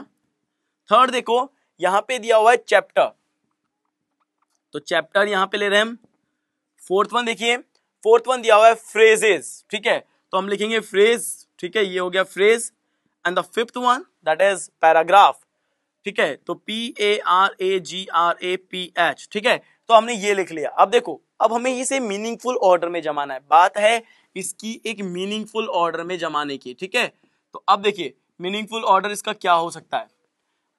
थर्ड देखो यहां पे दिया हुआ है चैप्टर, तो चैप्टर यहां पे ले रहे हैं हम। फोर्थ वन देखिए, फोर्थ वन दिया हुआ है फ्रेजेस, ठीक है, तो हम लिखेंगे फ्रेज, ठीक है, ये हो गया phrase. And the fifth one that is paragraph, ठीक है, तो PARAGRAPH, ठीक है, तो हमने ये लिख लिया। अब देखो अब हमें इसे मीनिंगफुल ऑर्डर में जमाना है, बात है इसकी एक मीनिंगफुल ऑर्डर में जमाने की। ठीक है, तो अब देखिए मीनिंगफुल ऑर्डर इसका क्या हो सकता है।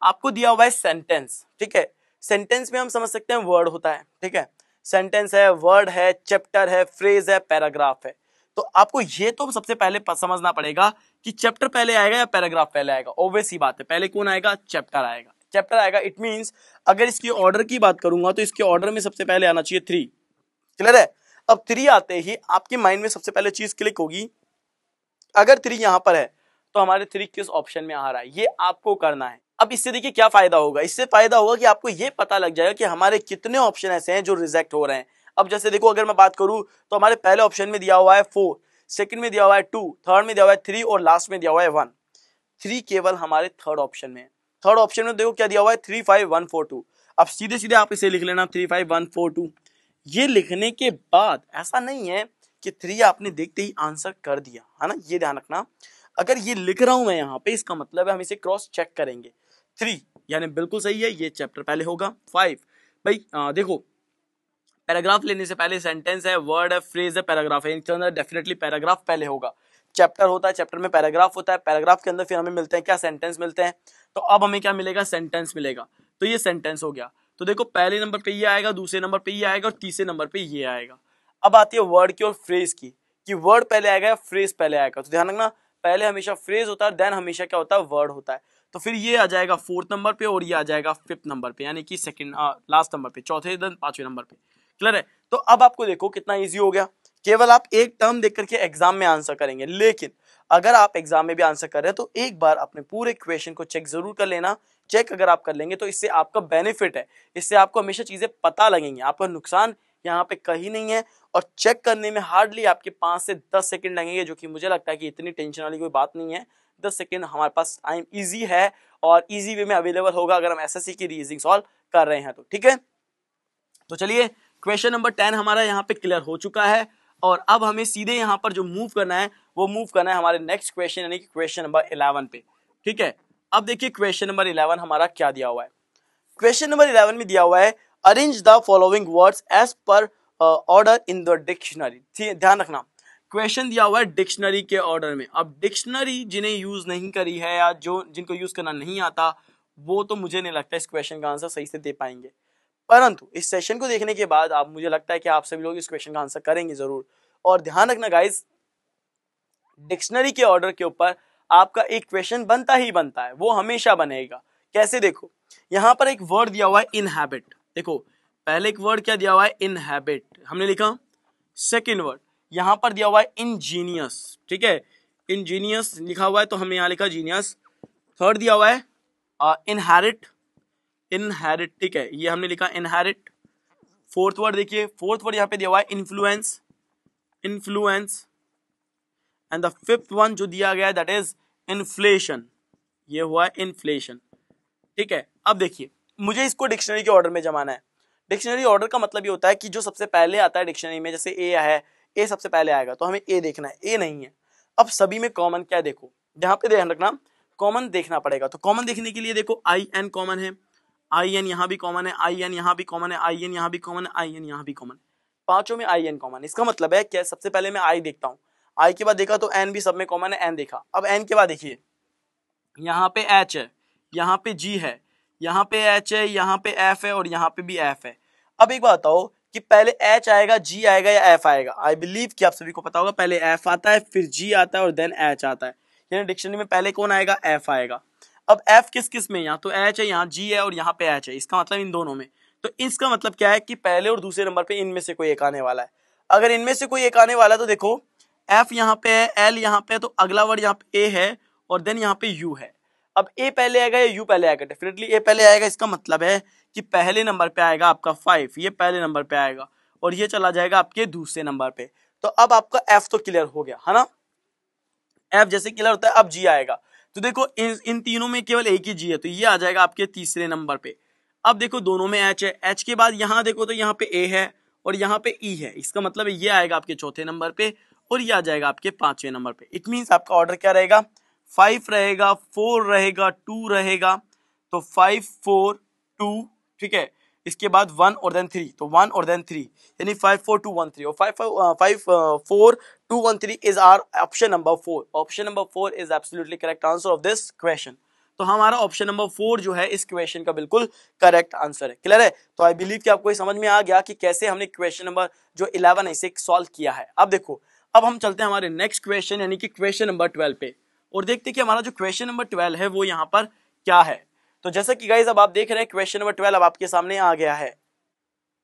आपको दिया हुआ है सेंटेंस, ठीक है, सेंटेंस में हम समझ सकते हैं वर्ड होता है, ठीक है, सेंटेंस है, वर्ड है, चैप्टर है, फ्रेज है, पैराग्राफ है। तो आपको ये तो सबसे पहले समझना पड़ेगा कि चैप्टर पहले आएगा या पैराग्राफ पहले आएगा। ऑब्वियस ही बात है, पहले कौन आएगा, चैप्टर आएगा, चैप्टर आएगा। इट मींस अगर इसकी ऑर्डर की बात करूंगा तो इसके ऑर्डर में सबसे पहले आना चाहिए 3, क्लियर है। अब 3 आते ही आपके माइंड में सबसे पहले चीज क्लिक होगी, अगर 3 यहां पर है तो हमारे 3 किस ऑप्शन में आ रहा है, ये आपको करना है। अब इससे देखिए क्या फायदा होगा, इससे फायदा होगा कि आपको ये पता लग जाएगा कि हमारे कितने ऑप्शन ऐसे हैं जो रिजेक्ट हो रहे हैं। अब जैसे देखो अगर मैं बात करूं तो हमारे पहले ऑप्शन में दिया हुआ है 4, सेकंड में दिया हुआ है 2, थर्ड में दिया हुआ है 3 और लास्ट में दिया हुआ है 1। 3 केवल हमारे थर्ड ऑप्शन में है। थर्ड ऑप्शन में देखो क्या दिया हुआ है 3 5 1 4 2। अब सीधे सीधे आप इसे लिख लेना 3 5 1 4 2। ये लिखने के बाद ऐसा नहीं है कि 3 आपने देखते ही आंसर कर दिया, है ना, ये ध्यान रखना। अगर ये लिख रहा हूं मैं यहाँ पे, इसका मतलब है हम इसे क्रॉस चेक करेंगे। 3 यानी बिल्कुल सही है, ये चैप्टर पहले होगा। 5 भाई देखो पैराग्राफ लेने से पहले सेंटेंस है, वर्ड है, फ्रेज है, पैराग्राफ है, इनके अंदर डेफिनेटली पैराग्राफ पहले होगा। चैप्टर होता है, चैप्टर में पैराग्राफ होता है, पैराग्राफ के अंदर फिर हमें मिलते हैं क्या, सेंटेंस मिलते हैं। तो अब हमें क्या मिलेगा, सेंटेंस मिलेगा। तो ये सेंटेंस हो गया। तो देखो पहले नंबर पे ये आएगा, दूसरे नंबर पे ये आएगा और तीसरे नंबर पे ये आएगा। अब आती है वर्ड की और फ्रेज की, कि वर्ड पहले आएगा या फ्रेज पहले आएगा। तो ध्यान रखना, पहले हमेशा फ्रेज होता है, देन हमेशा क्या होता है, वर्ड होता है। तो फिर ये आ जाएगा 4th नंबर पे और ये आ जाएगा 5th नंबर पे, यानी कि सेकंड लास्ट नंबर पे, चौथे देन 5वें नंबर पे, क्लियर है। तो अब आपको देखो कितना इजी हो गया, केवल आप एक टर्म देख करके एग्जाम में आंसर करेंगे। लेकिन अगर आप एग्जाम में भी आंसर कर रहे हैं तो एक बार अपने पूरे क्वेश्चन को चेक जरूर कर लेना। चेक अगर आप कर लेंगे तो इससे आपका बेनिफिट है, इससे आपको हमेशा चीजें पता लगेंगी, आपका नुकसान यहाँ पे कहीं नहीं है। और चेक करने में हार्डली आपके 5 से 10 सेकंड लगेंगे, जो कि मुझे लगता है कि इतनी टेंशन वाली कोई बात नहीं है। 10 सेकंड हमारे पास टाइम इजी है और इजी वे में अवेलेबल होगा अगर हम एसएससी की रीजनिंग सॉल्व कर रहे हैं तो, ठीक है। तो चलिए क्वेश्चन नंबर 10 हमारा यहाँ पे क्लियर हो चुका है और अब हमें सीधे यहाँ पर जो मूव करना है वो मूव करना है हमारे नेक्स्ट क्वेश्चन, यानी कि क्वेश्चन नंबर 11 पे, ठीक है। अब देखिए क्वेश्चन नंबर 11 हमारा क्या दिया हुआ है। क्वेश्चन नंबर 11 में दिया हुआ है arrange the following words as per order in the dictionary. ध्यान रखना, क्वेश्चन दिया हुआ है डिक्शनरी के ऑर्डर में। अब डिक्शनरी जिन्हें यूज नहीं करी है या जो जिनको यूज करना नहीं आता, वो तो मुझे नहीं लगता इस क्वेश्चन का आंसर सही से दे पाएंगे। परंतु इस सेशन को देखने के बाद आप, मुझे लगता है कि आप सभी लोग इस क्वेश्चन का आंसर करेंगे जरूर। और ध्यान रखना गाइस, डिक्शनरी के ऑर्डर के ऊपर आपका एक क्वेश्चन बनता ही बनता है, वो हमेशा बनेगा। कैसे, देखो यहां पर एक वर्ड दिया हुआ है इनहैबिट। देखो पहले एक वर्ड क्या दिया हुआ है, इनहैबिट, हमने लिखा। सेकेंड वर्ड यहां पर दिया हुआ है इंजीनियस, ठीक है, इंजीनियस लिखा हुआ है तो हमने यहां लिखा जीनियस। थर्ड दिया हुआ है इनहेरिट, इनहेरिट, ठीक है, ये हमने लिखा इनहेरिट। फोर्थ वर्ड देखिए, फोर्थ वर्ड यहाँ पे दिया हुआ है influence, influence. And the fifth one जो दिया गया है दैट इज इन्फ्लेशन, ये हुआ है इन्फ्लेशन। ठीक है, अब देखिए मुझे इसको डिक्शनरी के ऑर्डर में जमाना है। डिक्शनरी ऑर्डर का मतलब ये होता है कि जो सबसे पहले आता है डिक्शनरी में, जैसे ए है, ए सबसे पहले आएगा तो हमें ए देखना है, ए नहीं है। अब सभी में कॉमन क्या है, देखो यहाँ पे ध्यान रखना, कॉमन देखना पड़ेगा। तो कॉमन देखने के लिए देखो आई एन कॉमन है, आई एन यहाँ भी कॉमन है, आई एन यहाँ भी कॉमन है, आई एन यहाँ भी कॉमन है, आई एन यहाँ भी कॉमन, पांचों में आई एन कॉमन। इसका मतलब है क्या, सबसे पहले मैं आई देखता हूँ, आई के बाद देखा तो एन भी सब में कॉमन है, एन देखा। अब एन के बाद देखिए यहाँ पे एच है, यहाँ पे जी है, यहाँ पे एच है, यहाँ पे एफ है और यहाँ पे भी एफ है। अब एक बात बताओ कि पहले एच आएगा, जी आएगा या एफ आएगा? आई बिलीव कि आप सभी को पता होगा पहले एफ आता है, फिर जी आता है और देन एच आता है। यानी डिक्शनरी में पहले कौन आएगा, एफ आएगा। अब एफ किस किस में, यहाँ तो एच है, यहाँ जी है और यहाँ पे एच है, इसका मतलब इन दोनों में। तो इसका मतलब क्या है कि पहले और दूसरे नंबर पे इनमें से कोई एक आने वाला है। अगर इनमें से कोई एक आने वाला है तो देखो एफ यहाँ पे है, एल यहाँ पे है, तो अगला वर्ड यहाँ पे ए है और देन यहाँ पे यू है। अब ए पहले आएगा या यू पहले आएगा? डेफिनेटली ए पहले आएगा। इसका मतलब है कि पहले नंबर पे आएगा आपका 5, ये पहले नंबर पे आएगा और ये चला जाएगा आपके दूसरे नंबर पे। तो अब आपका एफ तो क्लियर हो गया है ना, एफ जैसे क्लियर होता है। अब जी आएगा तो देखो इन तीनों में केवल एक ही जी है, तो ये आ जाएगा आपके तीसरे नंबर पे। अब देखो दोनों में एच है, एच के बाद यहाँ देखो तो यहाँ पे ए है और यहाँ पे ई है, इसका मतलब ये आएगा आपके चौथे नंबर पे और ये आ जाएगा आपके पांचवें नंबर पे। इट मीन्स आपका ऑर्डर क्या रहेगा, 5 रहेगा, 4 रहेगा, 2 रहेगा। तो 5 4 2, ठीक है, इसके बाद 1 और देन 3, तो 1 और देन 3 यानी 5 4 2 1 3 और 5 4 2 1 3 is our option number 4। Option number 4 is absolutely correct answer of this question. तो हमारा ऑप्शन नंबर 4 जो है इस क्वेश्चन का बिल्कुल करेक्ट आंसर है। क्लियर है? तो आई बिलीव कि आपको ये समझ में आ गया कि कैसे हमने क्वेश्चन नंबर जो 11 है इसे सॉल्व किया है। अब देखो, अब हम चलते हैं हमारे नेक्स्ट क्वेश्चन यानी कि क्वेश्चन नंबर 12 पे और देखते हैं कि हमारा जो क्वेश्चन नंबर 12 है वो यहाँ पर क्या है। तो जैसा कि गाइज अब आप देख रहे हैं क्वेश्चन नंबर 12 अब आपके सामने आ गया है।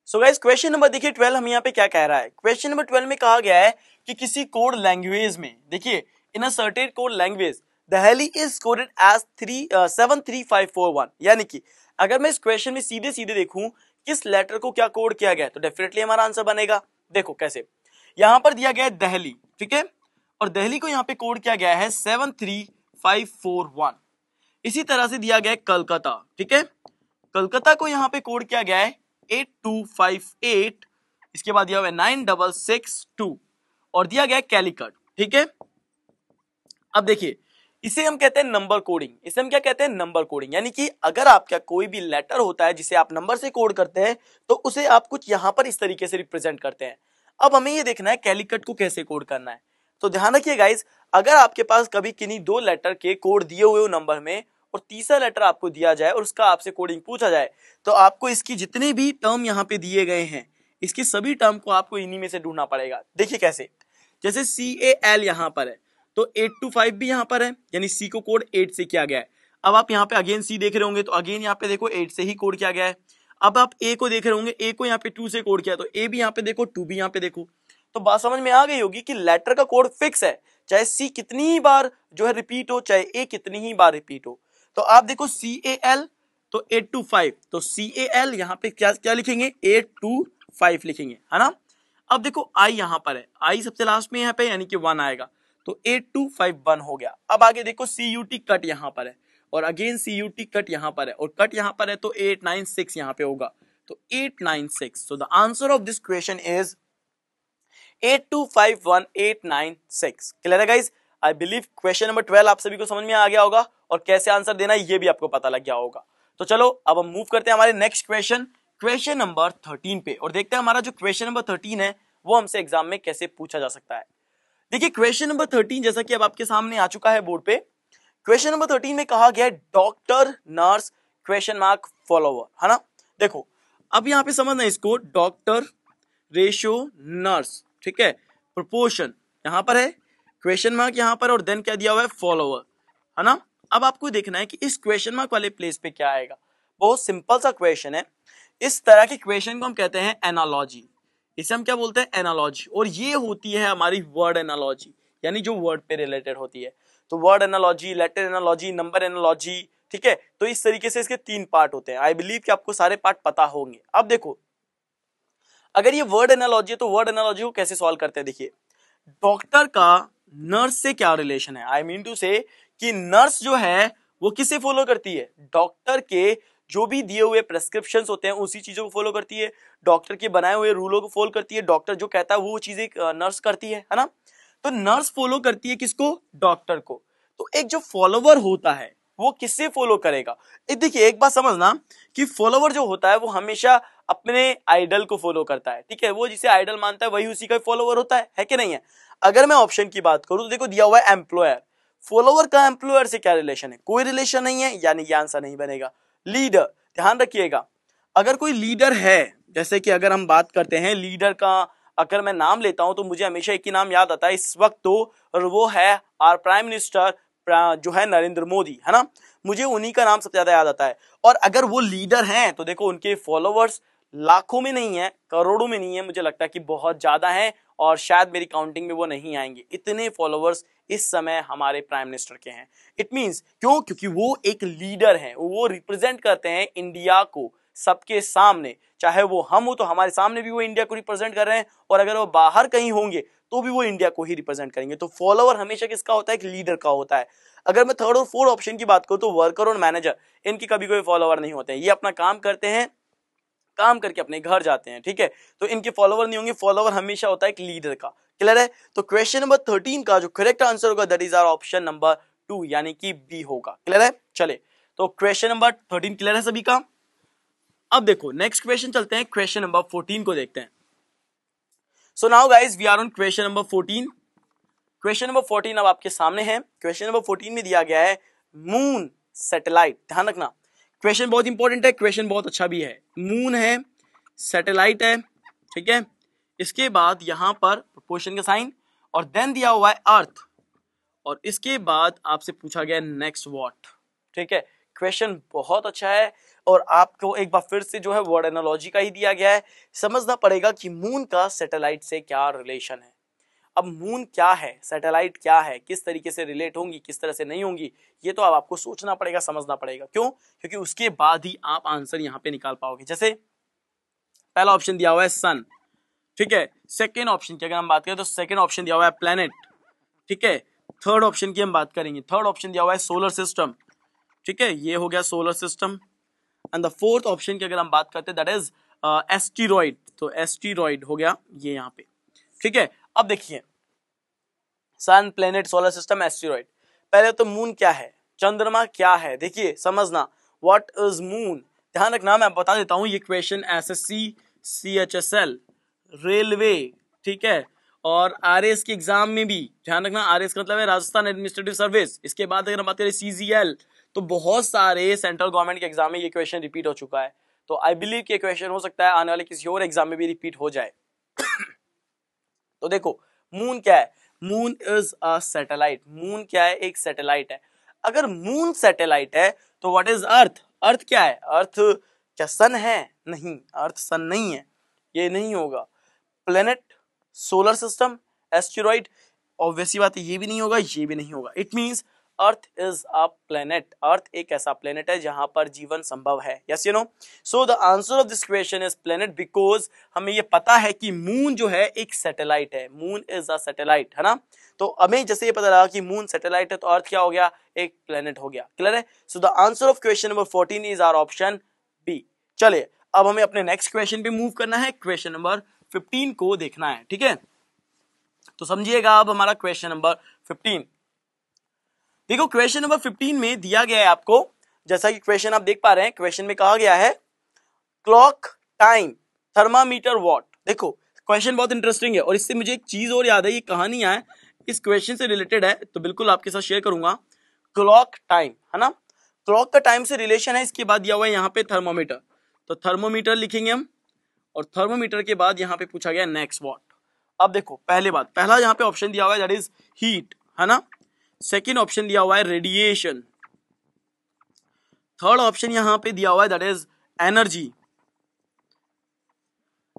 सो गाइज क्वेश्चन नंबर देखिए 12 हम यहाँ पे क्या कह रहा है। क्वेश्चन नंबर 12 में कहा गया है कि किसी कोड लैंग्वेज में, देखिए in a certain code language Delhi is coded as 73541। यानी कि अगर मैं इस क्वेश्चन में सीधे सीधे देखूं किस लेटर को क्या कोड किया गया है तो डेफिनेटली हमारा आंसर बनेगा। देखो कैसे, यहां पर दिया गया है दहली, ठीक है, और दहली को यहां पे कोड किया गया है 73541। इसी तरह से दिया गया है कलकत्ता, ठीक है, कलकत्ता को यहां पे कोड किया गया है 8258, इसके बाद दिया हुआ है 9662 और दिया गया है कैलिकट, ठीक है। अब देखिए इसे हम कहते हैं नंबर कोडिंग, इसे हम क्या कहते हैं, नंबर कोडिंग। यानी कि अगर आपका कोई भी लेटर होता है जिसे आप नंबर से कोड करते हैं तो उसे आप कुछ यहां पर इस तरीके से रिप्रेजेंट करते हैं। अब हमें ये देखना है कैलिकट को कैसे कोड करना है। तो ध्यान रखिए गाइज, अगर आपके पास कभी किन्हीं 2 लेटर के कोड दिए हुए हो नंबर में और तीसरा लेटर आपको दिया जाए और उसका आपसे कोडिंग पूछा जाए तो आपको इसकी जितने भी टर्म यहाँ पे दिए गए हैं इसके सभी टर्म को आपको इन्हीं में से ढूंढना पड़ेगा। देखिए कैसे, जैसे CAL यहाँ पर है तो 825 भी यहाँ पर है, यानी C को कोड 8 से किया गया है। अब आप यहाँ पे अगेन C देख रहे होंगे तो अगेन यहाँ पे देखो 8 से ही कोड किया गया है। अब आप A को देख रहे होंगे, A को यहाँ पे 2 से कोड किया तो A भी यहाँ पे देखो, 2 भी यहाँ पे देखो। तो बात समझ में आ गई होगी कि लेटर का कोड फिक्स है, चाहे C कितनी ही बार जो है रिपीट हो, चाहे A कितनी ही बार रिपीट हो। तो आप देखो CAL तो 825, तो CAL यहाँ पे क्या क्या लिखेंगे, 825 लिखेंगे, है ना। अब देखो I यहाँ पर है, I सबसे लास्ट में यहाँ पे यानी कि 1 आएगा तो 8251 हो गया। अब आगे देखो CUT कट यहाँ पर है और अगेन CUT कट यहाँ पर है और कट यहाँ पर है तो 896 यहाँ पे होगा तो 896। So the answer of this question is 8251896। Clear है guys? I believe question number 12 आप सभी को समझ में आ गया होगा और कैसे आंसर देना है ये भी आपको पता लग गया होगा। तो चलो अब हम मूव करते हैं हमारे नेक्स्ट क्वेश्चन, क्वेश्चन नंबर 13 पे और देखते हैं हमारा जो क्वेश्चन नंबर 13 है वो हमसे एग्जाम में कैसे पूछा जा सकता है। देखिए क्वेश्चन नंबर 13 जैसा कि अब आपके सामने आ चुका है बोर्ड पे। क्वेश्चन नंबर 13 में कहा गया है doctor nurse question mark follower, है ना। देखो अब यहाँ पे समझना इसको, डॉक्टर रेशियो नर्स, ठीक है, प्रोपोर्शन यहाँ पर है, क्वेश्चन मार्क यहाँ पर और देन क्या दिया हुआ है, फॉलोवर, है ना। अब आपको देखना है कि इस क्वेश्चन मार्क वाले प्लेस पे क्या आएगा। बहुत सिंपल सा क्वेश्चन है, इस तरह के क्वेश्चन को हम कहते हैं एनालॉजी, इसे हम क्या बोलते हैं, एनालॉजी। और ये होती है हमारी वर्ड एनालॉजी, यानी जो वर्ड पे रिलेटेड होती है। तो word analogy, letter analogy, number analogy, ठीक है। तो इस तरीके से इसके 3 पार्ट होते हैं। आई बिलीव कि आपको सारे पार्ट पता होंगे। अब देखो अगर ये वर्ड एनालॉजी है तो वर्ड एनालॉजी को कैसे सॉल्व करते हैं। देखिए डॉक्टर का नर्स से क्या रिलेशन है? आई मीन टू से कि नर्स जो है वो किसे फॉलो करती है? डॉक्टर के जो भी दिए हुए प्रेस्क्रिप्शंस होते हैं उसी चीजों को फॉलो करती है, डॉक्टर के बनाए हुए रूलों को फॉलो करती है, डॉक्टर जो कहता है वो चीजें नर्स करती है ना। तो नर्स फॉलो करती है किसको? डॉक्टर को। तो एक जो फॉलोवर होता है वो किससे फॉलो करेगा? देखिए एक बात समझना कि फॉलोवर जो होता है वो हमेशा अपने आइडल को फॉलो करता है, ठीक है। वो जिसे आइडल मानता है वही उसी का फॉलोवर होता है कि नहीं है? अगर मैं ऑप्शन की बात करूं तो देखो दिया हुआ है एम्प्लॉयर। फॉलोवर का एम्प्लॉयर से क्या रिलेशन है? कोई रिलेशन नहीं है, यानी ये आंसर नहीं बनेगा। लीडर, ध्यान रखिएगा, अगर कोई लीडर है, जैसे कि अगर हम बात करते हैं लीडर का, अगर मैं नाम लेता हूं तो मुझे हमेशा एक ही नाम याद आता है इस वक्त तो, और वो है आवर प्राइम मिनिस्टर जो है नरेंद्र मोदी, है ना। मुझे उन्हीं का नाम सबसे ज्यादा याद आता है। और अगर वो लीडर हैं तो देखो उनके फॉलोवर्स लाखों में नहीं है, करोड़ों में नहीं है, मुझे लगता है कि बहुत ज्यादा है, और शायद मेरी काउंटिंग में वो नहीं आएंगे। इतने फॉलोवर्स इस समय हमारे प्राइम मिनिस्टर के हैं। इट मींस क्यों? क्योंकि वो एक लीडर हैं, वो रिप्रेजेंट करते हैं इंडिया को सबके सामने। चाहे वो हम हो तो हमारे सामने भी वो इंडिया को रिप्रेजेंट कर रहे हैं, और अगर वो बाहर कहीं होंगे तो भी वो इंडिया को ही रिप्रेजेंट करेंगे। तो फॉलोवर हमेशा किसका होता है? एक लीडर का होता है। अगर मैं थर्ड और फोर्थ ऑप्शन की बात करूं तो वर्कर और मैनेजर, इनकी कभी कोई फॉलोवर नहीं होते हैं। ये अपना काम करते हैं, काम करके अपने घर जाते हैं, ठीक है। तो इनके फॉलोवर नहीं होंगे, फॉलोवर हमेशा होता है एक लीडर का। क्लियर है? तो क्वेश्चन नंबर 13 का जो करेक्ट आंसर होगा that is our option number 2, यानी कि बी होगा। क्लियर है? चले, तो क्वेश्चन नंबर 13 क्लियर है सभी का। अब देखो नेक्स्ट क्वेश्चन चलते हैं, क्वेश्चन नंबर 14 को देखते हैं। So now guys we are on question number 14। Question number 14 अब आपके सामने है। क्वेश्चन नंबर 14 में दिया गया है मून सैटेलाइट। ध्यान रखना, क्वेश्चन बहुत इंपॉर्टेंट है, क्वेश्चन बहुत अच्छा भी है। मून है, सैटेलाइट है, ठीक है। इसके बाद यहां पर प्रपोर्शन का साइन, और देन दिया हुआ है अर्थ, और इसके बाद आपसे पूछा गया नेक्स्ट व्हाट, ठीक है। क्वेश्चन बहुत अच्छा है, और आपको एक बार फिर से जो है वर्ड एनालॉजी का ही दिया गया है। समझना पड़ेगा कि मून का सैटेलाइट से क्या रिलेशन है। अब मून क्या है, सैटेलाइट क्या है, किस तरीके से रिलेट होंगी, किस तरह से नहीं होंगी, ये तो अब आपको सोचना पड़ेगा, समझना पड़ेगा। क्यों? क्योंकि उसके बाद ही आप आंसर यहां पे निकाल पाओगे। जैसे पहला ऑप्शन दिया हुआ है सन, ठीक है। सेकेंड ऑप्शन की अगर हम बात करें तो सेकेंड ऑप्शन दिया हुआ है प्लेनेट, ठीक है। थर्ड ऑप्शन की हम बात करेंगे, थर्ड ऑप्शन दिया हुआ है सोलर सिस्टम, ठीक है, ये हो गया solar system. And the fourth option की अगर हम बात करते हैं दैट इज एस्टेरॉइड, तो एस्टेरॉइड हो गया ये यहाँ पे, ठीक है। अब देखिए सन, प्लेनेट, सोलर सिस्टम, एस्टेरॉइड। पहले तो मून क्या है, चंद्रमा क्या है, देखिए समझना व्हाट इज मून। ध्यान रखना, मैं बता देता हूं, ये क्वेश्चन एसएससी, सीएचएसएल, रेलवे, ठीक है, और आरएस के एग्जाम में भी ध्यान रखना। आरएस का मतलब है राजस्थान एडमिनिस्ट्रेटिव सर्विस। इसके बाद अगर हम बात करें सीजीएल, तो बहुत सारे सेंट्रल गवर्नमेंट के एग्जाम में ये क्वेश्चन रिपीट हो चुका है। तो आई बिलीव कि क्वेश्चन हो सकता है आने वाले किसी और एग्जाम में भी रिपीट हो जाए। तो देखो मून क्या है, moon is a satellite. Moon क्या है? एक सैटेलाइट है। अगर मून सैटेलाइट है तो व्हाट इज अर्थ? अर्थ क्या है? अर्थ क्या सन है? नहीं, अर्थ सन नहीं है, ये नहीं होगा। Planet, solar system, asteroid, obviously बात है ये भी नहीं होगा, ये भी नहीं होगा। It means Earth is a planet. Earth एक ऐसा प्लेनेट है जहां पर जीवन संभव है। Yes you know, so the answer of this question is planet, because हमें ये पता है कि मून जो है एक सैटेलाइट है। मून इज अ सैटेलाइट, है ना। तो हमें जैसे ये पता लगा कि मून सैटेलाइट है तो अर्थ क्या हो गया? एक प्लेनेट हो गया। क्लियर है? So the answer of question number 14 is our option B. चलिए अब हमें अपने नेक्स्ट क्वेश्चन पे मूव करना है, क्वेश्चन नंबर 15 को देखना है, ठीक है। तो समझिएगा अब हमारा क्वेश्चन नंबर 15। देखो क्वेश्चन नंबर 15 में दिया गया है आपको, जैसा कि क्वेश्चन आप देख पा रहे हैं, क्वेश्चन में कहा गया है क्लॉक, टाइम, थर्मामीटर, वॉट। देखो क्वेश्चन बहुत इंटरेस्टिंग है, और इससे मुझे एक चीज और याद है, ये कहानियां इस क्वेश्चन से रिलेटेड है, तो बिल्कुल आपके साथ शेयर करूंगा। क्लॉक, टाइम, है ना, क्लॉक का टाइम से रिलेशन है। इसके बाद दिया हुआ है यहाँ पे थर्मोमीटर, तो थर्मोमीटर लिखेंगे हम, और थर्मोमीटर के बाद यहाँ पे पूछा गया नेक्स्ट वॉट। अब देखो पहला यहाँ पे ऑप्शन दिया हुआ है दैट इज हीट, है ना। सेकेंड ऑप्शन दिया हुआ है रेडिएशन, थर्ड ऑप्शन यहां पे दिया हुआ है that is energy,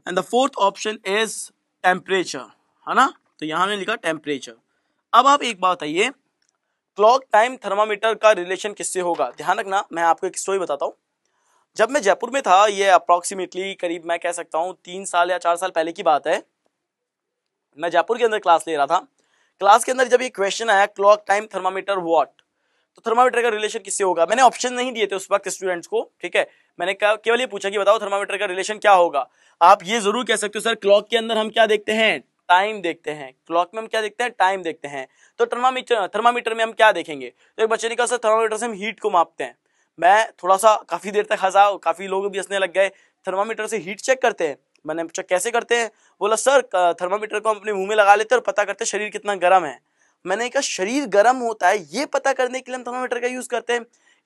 and the fourth option is temperature, है ना। तो यहां ने लिखा टेम्परेचर। अब आप एक बात बताइए, क्लॉक, टाइम, थर्मामीटर का रिलेशन किससे होगा? ध्यान रखना, मैं आपको एक स्टोरी बताता हूं। जब मैं जयपुर में था, ये अप्रोक्सीमेटली करीब मैं कह सकता हूं 3 साल या 4 साल पहले की बात है, मैं जयपुर के अंदर क्लास ले रहा था। क्लास के अंदर जब ये क्वेश्चन आया क्लॉक टाइम थर्मामीटर वॉट, तो थर्मामीटर का रिलेशन किससे होगा, मैंने ऑप्शन नहीं दिए थे उस वक्त स्टूडेंट्स को, ठीक है, मैंने केवल ये पूछा कि बताओ थर्मामीटर का रिलेशन क्या होगा। आप ये जरूर कह सकते हो सर क्लॉक के अंदर हम क्या देखते हैं, टाइम देखते हैं, क्लॉक में हम क्या देखते हैं, टाइम देखते हैं, तो थर्मामीटर में हम क्या देखेंगे। तो एक बच्चे ने कहा सर थर्मामीटर से हम हीट को मापते हैं। मैं थोड़ा सा काफी देर तक हंसा, काफी लोग भी हंसने लग गए, थर्मामीटर से हीट चेक करते हैं। मैंने पूछा कैसे करते हैं, बोला सर थर्मामीटर को हम अपने मुंह में लगा लेते हैं और पता करते हैं शरीर कितना गर्म है। मैंने कहा शरीर गर्म होता है ये पता करने के लिए हम थर्मामीटर का यूज करते हैं,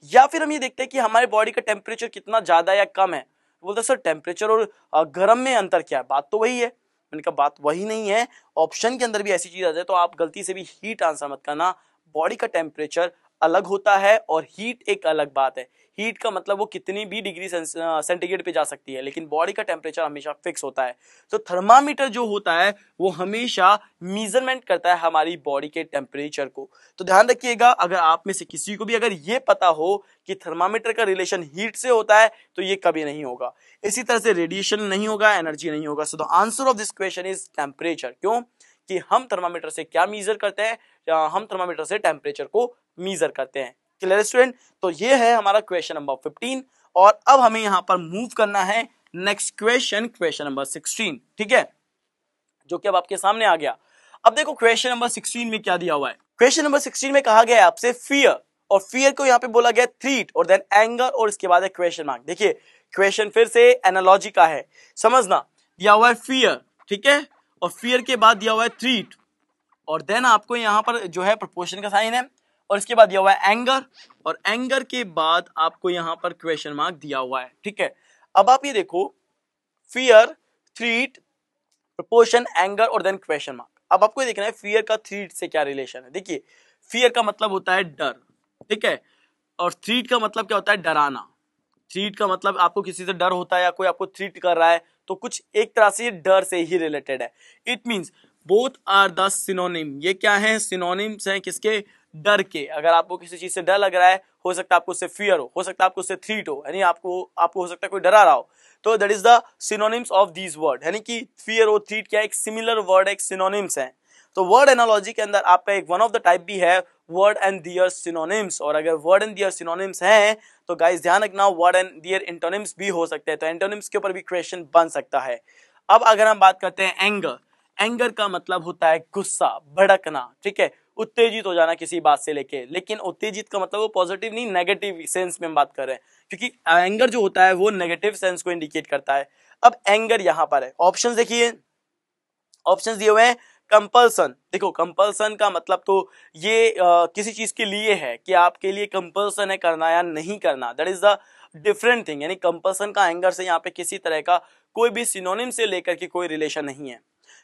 या फिर हम ये देखते हैं कि हमारे बॉडी का टेम्परेचर कितना ज्यादा या कम है। बोलते सर टेम्परेचर और गर्म में अंतर क्या है, बात तो वही है। मैंने कहा बात वही नहीं है, ऑप्शन के अंदर भी ऐसी चीज आ जाए तो आप गलती से भी हीट आंसर मत करना। बॉडी का टेम्परेचर अलग होता है और हीट एक अलग बात है। हीट का मतलब वो कितनी भी डिग्री सेंटीग्रेड पे जा सकती है, लेकिन बॉडी का टेम्परेचर हमेशा फिक्स होता है। तो थर्मामीटर जो होता है वो हमेशा मेजरमेंट करता है हमारी बॉडी के टेम्परेचर को। तो ध्यान रखिएगा, अगर आप में से किसी को भी अगर ये पता हो कि थर्मामीटर का रिलेशन हीट से होता है तो ये कभी नहीं होगा। इसी तरह से रेडिएशन नहीं होगा, एनर्जी नहीं होगा। सो the answer of this question is temperature. क्यों कि हम थर्मामीटर से क्या मीजर करते हैं, हम थर्मामीटर से टेम्परेचर को मीजर करते हैं। क्लियर स्टूडेंट, तो ये है हमारा क्वेश्चन नंबर 15 और अब हमें यहां पर मूव करना है नेक्स्ट क्वेश्चन, क्वेश्चन नंबर 16, ठीक है, जो कि अब आपके सामने आ गया। अब देखो क्वेश्चन नंबर 16 में क्या दिया हुआ है। क्वेश्चन नंबर 16 में कहा गया है आपसे फियर, और फियर को यहां पे बोला गया थ्रीट और देन एंगर और इसके बाद है क्वेश्चन मार्क। देखिए क्वेश्चन फिर से एनालॉजी का है, समझना। दिया हुआ है फियर, ठीक है, और फियर के बाद दिया हुआ है थ्रीट और देन आपको यहां पर जो है प्रपोर्शन का साइन है, और इसके बाद दिया हुआ है एंगर, और एंगर के बाद आपको यहां पर क्वेश्चन मार्क दिया हुआ है, ठीक है। अब आप ये देखो फियर, थ्रीट, प्रपोर्शन, एंगर और देन क्वेश्चन मार्क। अब आपको देखना है फियर का थ्रीट से क्या रिलेशन है। देखिए फियर का मतलब होता है डर, ठीक है, और थ्रीट का मतलब क्या होता है, डराना। थ्रीट का मतलब आपको किसी से डर होता है या कोई आपको थ्रीट कर रहा है, तो कुछ एक तरह से डर से ही रिलेटेड है। It means both are the synonym. ये क्या है, सिनोनिम्स हैं किसके, डर के। अगर आपको किसी चीज से डर लग रहा है, हो सकता है आपको उससे फियर हो सकता है आपको उससे थ्रीट हो, यानी आपको हो सकता है कोई डरा रहा हो, तो that is the synonyms of these word. यानी कि फियर और थ्रीट क्या है, एक सिमिलर वर्ड, एक सिनोनिम्स है। तो वर्ड एनालॉजी के अंदर आपका एक वन ऑफ द टाइप भी है वर्ड एंड दियर सिनोनिम्स, और अगर वर्ड एंड दियर सिनोनिम्स हैं तो गाइस ध्यान रखना वर्ड एंड दियर एंटोनिम्स भी हो सकते हैं। तो एंटोनिम्स के ऊपर भी क्वेश्चन बन सकता है। अब अगर हम बात करते हैं एंगर, एंगर का मतलब होता है गुस्सा, भड़कना, ठीक है, उत्तेजित हो जाना किसी बात से लेके। लेकिन उत्तेजित का मतलब वो पॉजिटिव नहीं, नेगेटिव सेंस में हम बात कर रहे हैं, क्योंकि एंगर जो होता है वो नेगेटिव सेंस को इंडिकेट करता है। अब एंगर यहां पर है, ऑप्शंस देखिए, ऑप्शंस दिए हुए हैं। कंपल्सन, देखो कंपल्सन का मतलब तो ये किसी चीज के लिए है कि आपके लिए कंपल्सन है करना या नहीं करना, that is the different thing. यानी कंपल्सन का एंगर से यहाँ पे किसी तरह का कोई भी सिनोनिम से लेकर के कोई रिलेशन नहीं है।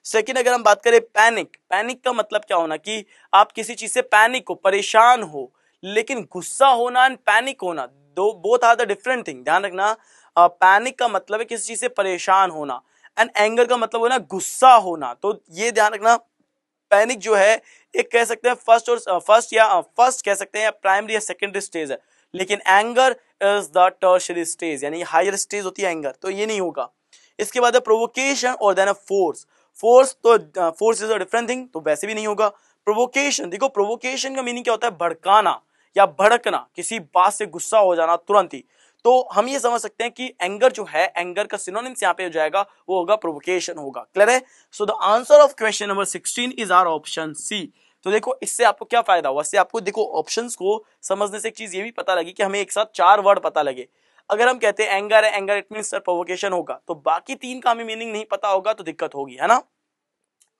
सेकंड अगर हम बात करें पैनिक, पैनिक का मतलब क्या होना कि आप किसी चीज से पैनिक हो, परेशान हो। लेकिन गुस्सा होना एंड पैनिक होना दो both are the different thing, ध्यान रखना। पैनिक का मतलब है किसी चीज से परेशान होना एंड एंगर का मतलब होना गुस्सा होना। तो ये ध्यान रखना, पैनिक जो है एक कह सकते हैं फर्स्ट कह सकते हैं या प्राइमरी या सेकेंडरी स्टेज है, लेकिन anger is the tertiary stage, यानी हायर स्टेज होती है एंगर, तो ये नहीं होगा। इसके बाद है प्रोवोकेशन और then force. Force is a different thing, तो वैसे भी नहीं होगा। प्रोवोकेशन, देखो प्रोवोकेशन का मीनिंग क्या होता है, भड़काना या भड़कना, किसी बात से गुस्सा हो जाना तुरंत ही। तो हम ये समझ सकते हैं कि एंगर जो है, एंगर का सिनोनिम्स यहाँ पे हो जाएगा, वो होगा प्रोवोकेशन होगा। क्लियर है? So the answer of question number 16 is our option C. तो देखो इससे आपको क्या फायदा हुआ, इससे आपको देखो ऑप्शंस को समझने से एक चीज ये भी पता लगी कि हमें एक साथ 4 वर्ड पता लगे। अगर हम कहते हैं एंगर है, एंगर इट मींस प्रोवोकेशन होगा, तो बाकी 3 का हमें मीनिंग नहीं पता होगा तो दिक्कत होगी, है ना।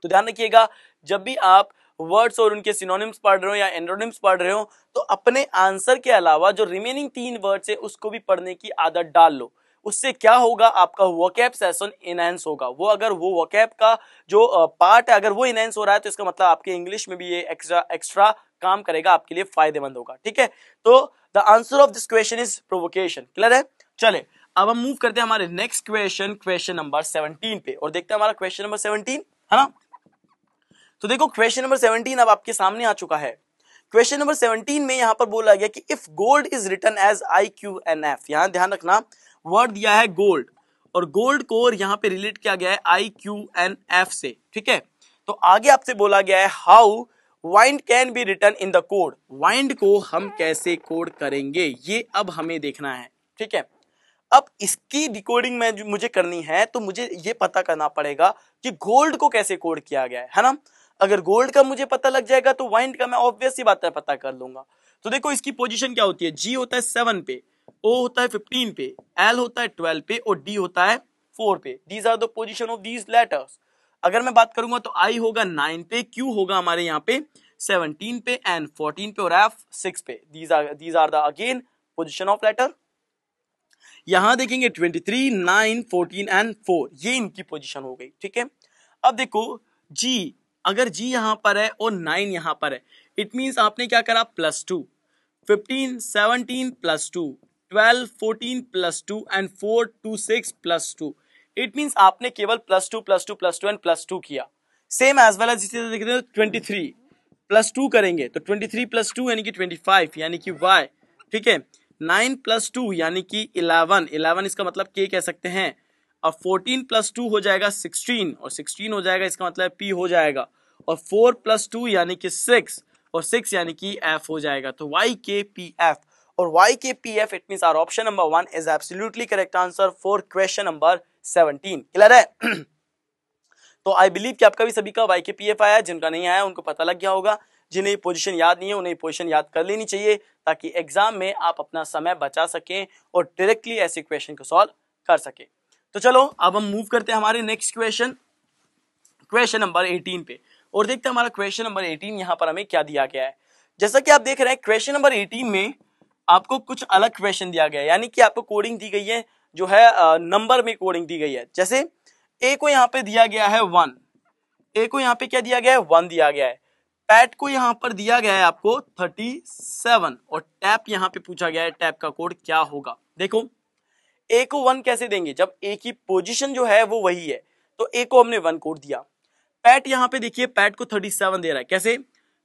तो ध्यान रखिएगा, जब भी आप वर्ड्स और उनके सिनोनिम्स पढ़ रहे हो या एंटोनिम्स पढ़ रहे हो, तो अपने आंसर के अलावा जो रिमेनिंग 3 वर्ड्स है उसको भी पढ़ने की आदत डाल लो। उससे क्या होगा, आपका वोकैब सेशन इनहैंस होगा। वो अगर वो वोकैब का जो पार्ट है अगर वो इनहैंस हो रहा है तो इसका मतलब आपके इंग्लिश में भी ये एक्स्ट्रा काम करेगा, आपके लिए फायदेमंद होगा। ठीक है, तो the answer of this question is provocation. Clear है? चले अब हम मूव करते हैं हमारे नेक्स्ट क्वेश्चन नंबर 17 पे और देखते हैं हमारा क्वेश्चन नंबर 17, है ना। तो देखो क्वेश्चन नंबर 17 अब आपके सामने आ चुका है। क्वेश्चन नंबर 17 में यहां पर बोला गया कि if gold is written as IQNF, यहां ध्यान रखना वर्ड दिया है गोल्ड, और गोल्ड को यहां पे रिलेट किया गया है IQNF से। ठीक है, तो आगे आपसे बोला गया है how wind can be written in the code, wind को हम कैसे कोड करेंगे ये अब हमें देखना है, ठीक है। अब इसकी डिकोडिंग में मुझे करनी है तो मुझे ये पता करना पड़ेगा कि गोल्ड को कैसे कोड किया गया है ना। अगर गोल्ड का मुझे पता लग जाएगा तो वाइंड का मैं ऑब्वियस सी बात है पता कर लूंगा। तो देखो इसकी पोजीशन क्या होती है, जी होता है 7 पे, ओ होता है 15 पे, एल होता है 12 पे और डी होता है 4 पे। These are the position of these letters. अगर मैं बात करूंगा तो आई होगा 9 पे, क्यू होगा हमारे यहाँ पे 17 पे, एन 14 पे और एफ 6 पे। These are the again position of letter. यहां देखेंगे 23, 9, 14 एंड 4, ये इनकी पोजीशन हो गई, ठीक है। अब देखो जी, अगर जी यहां पर है और 9 यहां पर है, इट मींस आपने क्या करा +2, 15, 17 +2, 12, 14 +2 एंड 4 2 6 +2। इट मींस आपने केवल +2 +2 +2 एंड +2 किया। सेम एज वेल एज इसे देखते हैं 23 +2 करेंगे तो 23 +2 यानी कि 25 यानी कि y, ठीक है। 9 +2 यानी कि 11 इसका मतलब k कह सकते हैं। और 14 +2 हो जाएगा 16 और 16 हो जाएगा इसका मतलब p हो जाएगा। और 4 +2 यानी कि 6 और 6 यानी कि f हो जाएगा। तो YKPF और YKPF it means our option number 1 is absolutely correct answer for question number 17। Clear है? तो आई बिलीव कि आपका भी सभी का YKPF आया, जिनका नहीं आया उनको पता लग गया होगा। जिन्हें पोजीशन याद नहीं है उन्हें पोजीशन याद कर लेनी चाहिए ताकि एग्जाम में आप अपना समय बचा सकें और डायरेक्टली ऐसे क्वेश्चन को सॉल्व कर सके। तो चलो अब हम मूव करते हैं हमारे नेक्स्ट क्वेश्चन नंबर 18 पे और देखते हैं हमारा क्वेश्चन नंबर 18 यहाँ पर हमें क्या दिया गया है। जैसा कि आप देख रहे हैं क्वेश्चन नंबर 18 में आपको कुछ अलग क्वेश्चन दिया गया है, यानी कि आपको कोडिंग दी गई है जो है नंबर में कोडिंग दी गई है। जैसे ए को यहाँ पे दिया गया है 1, ए को यहाँ पे क्या दिया गया है 1 दिया गया है। पैट को यहाँ पर दिया गया है आपको 37 और टैप यहाँ पे पूछा गया है टैप का कोड क्या होगा। देखो ए को 1 कैसे देंगे जब ए की पोजीशन जो है वो वही है, तो ए को हमने 1 कोड दिया। पैट यहाँ पे देखिए पैट को 37 दे रहा है, कैसे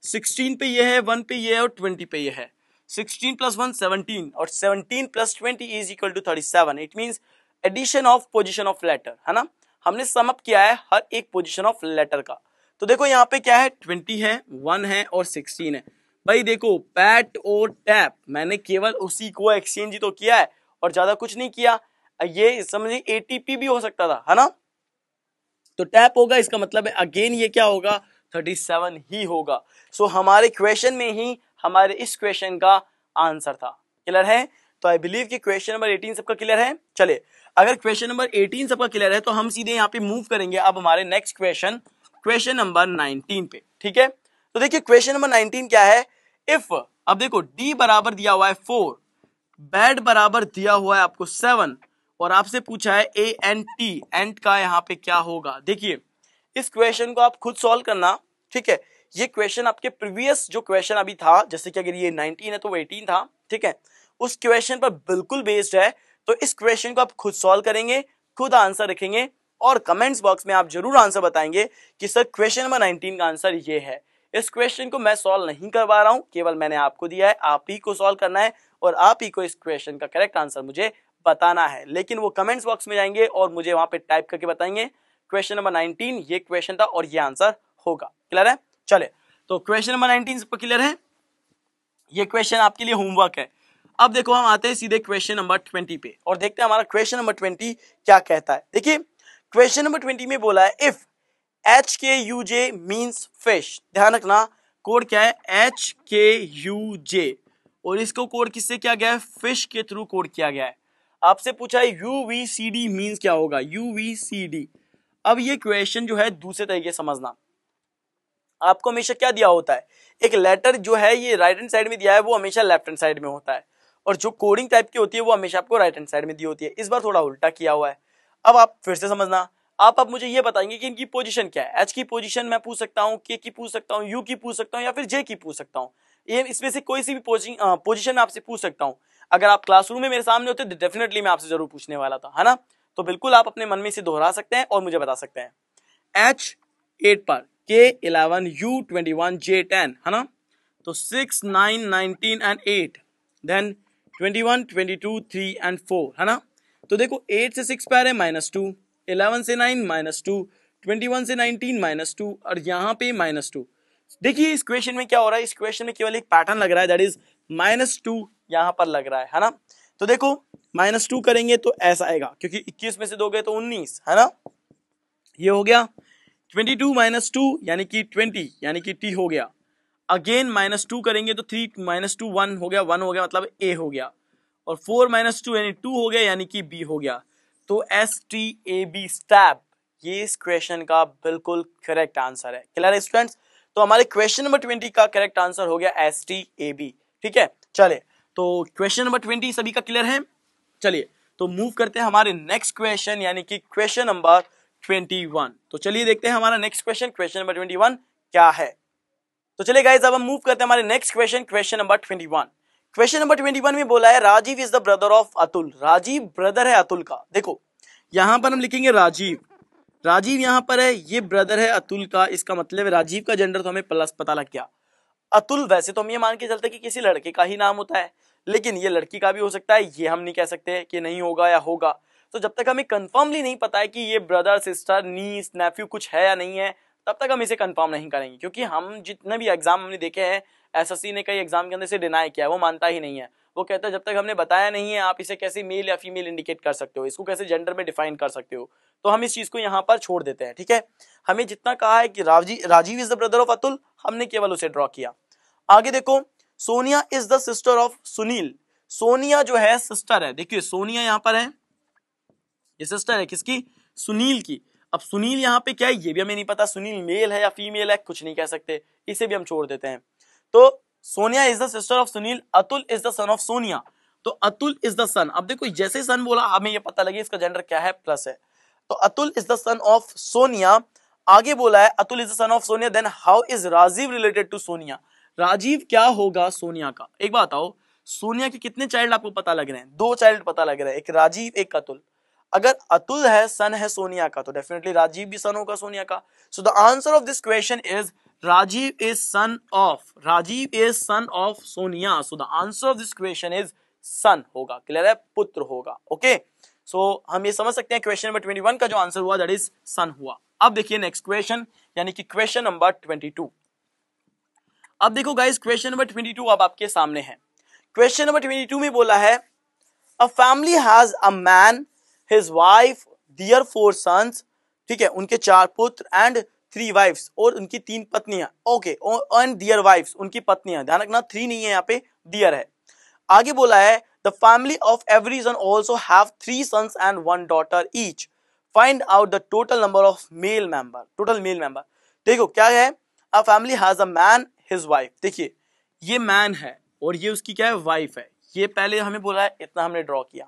16 पे ये है, 1 पे ये है और 20 पे ये है। 16 + 1 17 और 17 + 20 is equal to 37। It means addition of position of letter, है ना। हमने सम अप किया है हर एक पोजीशन ऑफ लेटर का। तो देखो यहाँ पे क्या है 20 है, 1 है और 16 है। भाई देखो पैट और टैप मैंने केवल उसी को एक्सचेंज ही तो किया है और ज्यादा कुछ नहीं किया। ये समझिए ATP भी हो सकता था, है ना। तो टैप होगा इसका मतलब है अगेन ये क्या होगा 37 ही होगा। सो हमारे क्वेश्चन में ही हमारे इस क्वेश्चन का आंसर था। क्लियर है? तो आई बिलीव कि क्वेश्चन नंबर 18 सबका क्लियर है। चले अगर क्वेश्चन नंबर 18 सबका क्लियर है तो हम सीधे यहाँ पे मूव करेंगे अब हमारे नेक्स्ट क्वेश्चन नंबर 19 पे, ठीक है। तो देखिए क्वेश्चन नंबर 19 क्या है, इफ अब देखो डी बराबर दिया हुआ है 4, बैड बराबर दिया हुआ है आपको 7 और आपसे पूछा है ए एंड टी, एंड का यहाँ पे क्या होगा। देखिए इस क्वेश्चन को आप खुद सॉल्व करना, ठीक है। ये क्वेश्चन आपके प्रीवियस जो क्वेश्चन अभी था, जैसे कि अगर ये 19 है तो वो 18 था, ठीक है, उस क्वेश्चन पर बिल्कुल बेस्ड है। तो इस क्वेश्चन को आप खुद सॉल्व करेंगे, खुद आंसर रखेंगे और कमेंट्स बॉक्स में आप जरूर आंसर बताएंगे कि सर क्वेश्चन नंबर 19 का आंसर ये है। इस क्वेश्चन को मैं सॉल्व नहीं करवा रहा हूं, केवल मैंने आपको दिया है, आप ही को सॉल्व करना है और आप ही को इस क्वेश्चन का करेक्ट आंसर मुझे बताना है। लेकिन वो कमेंट्स बॉक्स में जाएंगे और मुझे वहां पे टाइप करके बताएंगे क्वेश्चन नंबर 19 ये क्वेश्चन था और ये आंसर होगा। क्लियर है? चले तो क्वेश्चन नंबर 19 सबको क्लियर है। ये क्वेश्चन आपके लिए होमवर्क है। अब देखो हम आते हैं सीधे क्वेश्चन नंबर 20 पे और देखते हैं हमारा क्वेश्चन नंबर 20 क्या कहता है। देखिए क्वेश्चन नंबर 20 में बोला है इफ HKUJ मीन्स फिश। ध्यान रखना कोड क्या है HKUJ और इसको कोड किससे किया गया है, फिश के थ्रू कोड किया गया है। आपसे पूछा है UVCD मीन्स क्या होगा, UVCD। अब ये क्वेश्चन जो है दूसरे तरीके समझना, आपको हमेशा क्या दिया होता है, एक लेटर जो है ये राइट हैंड साइड में दिया है वो हमेशा लेफ्ट हैंड साइड में होता है और जो कोडिंग टाइप की होती है वो हमेशा आपको राइट हैंड साइड में दी होती है। इस बार थोड़ा उल्टा किया हुआ है। अब आप फिर से समझना, आप अब मुझे ये बताएंगे कि इनकी पोजीशन क्या है। एच की पोजीशन मैं पूछ सकता हूँ, के की पूछ सकता हूँ, यू की पूछ सकता हूँ या फिर जे की पूछ सकता हूँ। ये इसमें से कोई सी भी पोजीशन में आपसे पूछ सकता हूँ। अगर आप क्लासरूम में मेरे सामने होते तो डेफिनेटली मैं आपसे जरूर पूछने वाला था, है ना। तो बिल्कुल आप अपने मन में से दोहरा सकते हैं और मुझे बता सकते हैं। एच 8 पर, के 11, यू 21, जे 10, है ना। तो 6, 9, 19 एंड 8, देन 21, 22, 3 एंड 4, है ना। तो देखो 8 से 6 पे आ रहे -2, 11 से 9 -2, 21 से 19 -2 और यहाँ पे -2। देखिए इस क्वेश्चन में क्या हो रहा है, इस क्वेश्चन में केवल एक पैटर्न लग रहा है, दैट इज -2 यहां पर लग रहा है ना। तो देखो -2 करेंगे तो ऐसा आएगा, क्योंकि 21 में से 2 गए तो 19 है ना, ये हो गया। 22 - 2 यानी कि 20 यानी कि टी हो गया। अगेन -2 करेंगे तो 3 - 2 1 हो गया, 1 हो गया मतलब ए हो गया, और 4 - 2 यानी 2 हो गया यानी कि बी हो गया। तो STAB स्टैब ये इस क्वेश्चन का बिल्कुल करेक्ट आंसर है। क्लियर है स्टूडेंट्स? तो हमारे क्वेश्चन नंबर 20 का करेक्ट आंसर हो गया STAB। ठीक है, चले तो क्वेश्चन नंबर 20 सभी का क्लियर है। चलिए तो मूव करते हैं हमारे नेक्स्ट क्वेश्चन यानी कि क्वेश्चन नंबर 21। तो चलिए देखते हैं हमारा नेक्स्ट क्वेश्चन, क्वेश्चन नंबर 21 क्या है। तो चलिए गाइस अब हम मूव करते हैं हमारे नेक्स्ट क्वेश्चन, क्वेश्चन नंबर 21। क्वेश्चन नंबर 21 में बोला है Rajeev is the brother of Atul. Rajeev brother है अतुल का। देखो यहां पर हम लिखेंगे राजीव, राजीव यहां पर है, ये ब्रदर है अतुल का, इसका मतलब है राजीव का जेंडर तो हमें प्लस पता लग गया। अतुल वैसे तो हम ये मान के चलते कि किसी लड़के का ही नाम होता है, लेकिन ये लड़की का भी हो सकता है, ये हम नहीं कह सकते कि नहीं होगा या होगा। तो जब तक हमें कंफर्मली नहीं पता है कि ये ब्रदर सिस्टर नीस नेफ्यू कुछ है या नहीं है, तब तक हम इसे कंफर्म नहीं करेंगे। क्योंकि हम जितने भी एग्जाम हमने देखे हैं, SSC ने कई एग्जाम के अंदर से डिनाई किया है, वो मानता ही नहीं है। वो कहता है जब तक हमने बताया नहीं है आप इसे कैसे मेल या फीमेल इंडिकेट कर सकते हो, इसको कैसे जेंडर में डिफाइन कर सकते हो। तो हम इस चीज को यहाँ पर छोड़ देते हैं। ठीक है, हमें जितना कहा है कि Rajeev is the brother of Atul, हमने केवल उसे ड्रॉ किया। आगे देखो Sonia is the sister of Sunil. Sonia जो है सिस्टर है, देखिए सोनिया यहां पर है, ये सिस्टर है किसकी, सुनील की। अब सुनील यहाँ पे क्या है ये भी हमें नहीं पता, सुनील मेल है या फीमेल है कुछ नहीं कह सकते, इसे भी हम छोड़ देते हैं। तो Sonia is the sister of Sunil, Atul is the son of Sonia. तो अतुल इज द सन, अब देखो जैसे सन बोला हमें ये पता लगे इसका जेंडर क्या है, प्लस है। तो Atul is the son of Sonia. आगे बोला है Atul is the son of Sonia, then how is Rajeev related to Sonia. Rajeev क्या होगा सोनिया का। एक बात आओ, सोनिया के कितने चाइल्ड आपको पता लग रहे हैं, 2 चाइल्ड पता लग रहे हैं, एक राजीव एक अतुल। अगर अतुल है सन है सोनिया का, तो डेफिनेटली राजीव भी सन होगा सोनिया का। So the answer of this question is Rajiv is son of Sonia. So the answer of this question is son होगा। क्लियर है, पुत्र होगा। ओके, सो हम ये समझ सकते हैं क्वेश्चन नंबर 21 का जो आंसर हुआ दैट इज सन हुआ। अब देखिए नेक्स्ट क्वेश्चन यानी कि क्वेश्चन नंबर 22। अब देखो गाइस क्वेश्चन नंबर 22 अब आपके सामने है। क्वेश्चन नंबर 22 में बोला है a family has a man, his wife, there 4 sons, ठीक है, उनके 4 पुत्र, एंड 3 वाइफ्स, और उनकी 3 पत्नियां। ओके, एंड देयर वाइफ्स, उनकी पत्नियां, ध्यान रखना 3 नहीं है यहाँ पे, देयर है। आगे बोला है the family of every son also have 3 sons and 1 daughter each, find out the total number of male member. Total male member देखो क्या है, a family has a man his wife. देखिए ये मैन है और ये उसकी क्या है, वाइफ है। ये पहले हमें बोला है, इतना हमने ड्रॉ किया।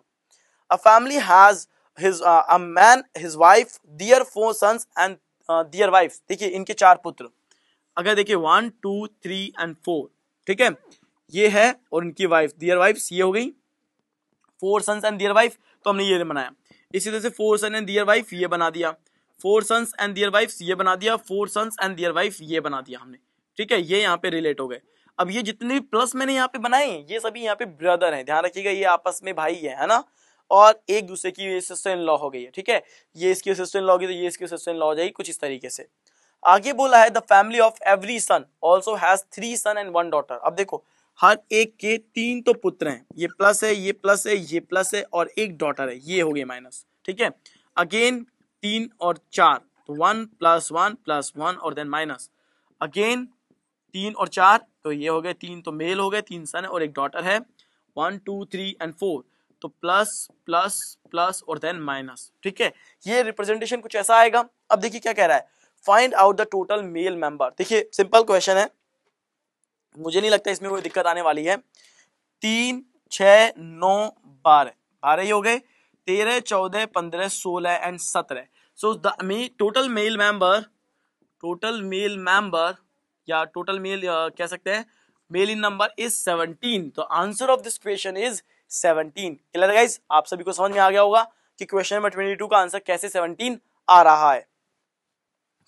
A family has a man, his wife, their 4 sons and their wives। देखिए इनके 4 पुत्र। अगर देखिए 1 2 3 and 4, ठीक है, ये है, और इनकी वाइफ their wives ये हो गई, 4 sons and their wife, तो हमने ये बनाया। इसी तरह से 4 sons and their wife ये बना दिया, 4 sons and their wives ये बना दिया, 4 sons and their wife ये बना दिया हमने। ठीक है, ये यहाँ पे रिलेट हो गए। अब ये जितने भी प्लस मैंने यहाँ पे बनाए ये सभी यहाँ पे ब्रदर हैं, ध्यान रखिएगा, ये आपस में भाई है ना, और एक दूसरे की सिस्टर इन लॉ हो गई है। ठीक है, ये इसकी सिस्टर इन लॉ होगी तो ये इसकी सिस्टर इन लॉ हो जाएगी, कुछ इस तरीके से। आगे बोला है the family of every son also has 3 son and 1 daughter. अब देखो हर एक के 3 तो पुत्र हैं, ये प्लस है, ये प्लस है, ये प्लस है, और एक डॉटर है, ये हो गई माइनस। ठीक है, अगेन 3 और 4, तो 1 + 1 + 1 और देन माइनस, अगेन 3 और 4, तो ये हो गए 3 तो मेल हो गए, 3 सन और एक डॉटर है, 1 2 3 and 4, तो प्लस प्लस प्लस और देन माइनस। ठीक है, ये रिप्रेजेंटेशन कुछ ऐसा आएगा। अब देखिए क्या कह रहा है, find out the total male member. देखिए सिंपल क्वेश्चन है, मुझे नहीं लगता इसमें कोई दिक्कत आने वाली है। 3 6 9 12 ही हो गए, 13 14 15 16 and 17। So the total male member या टोटल मेल कह सकते हैं, मेल इन नंबर इज 17। तो answer of this question is 17। Clear guys, आप सभी को समझ में आ गया होगा कि क्वेश्चन नंबर 22 का आंसर कैसे 17 आ रहा है।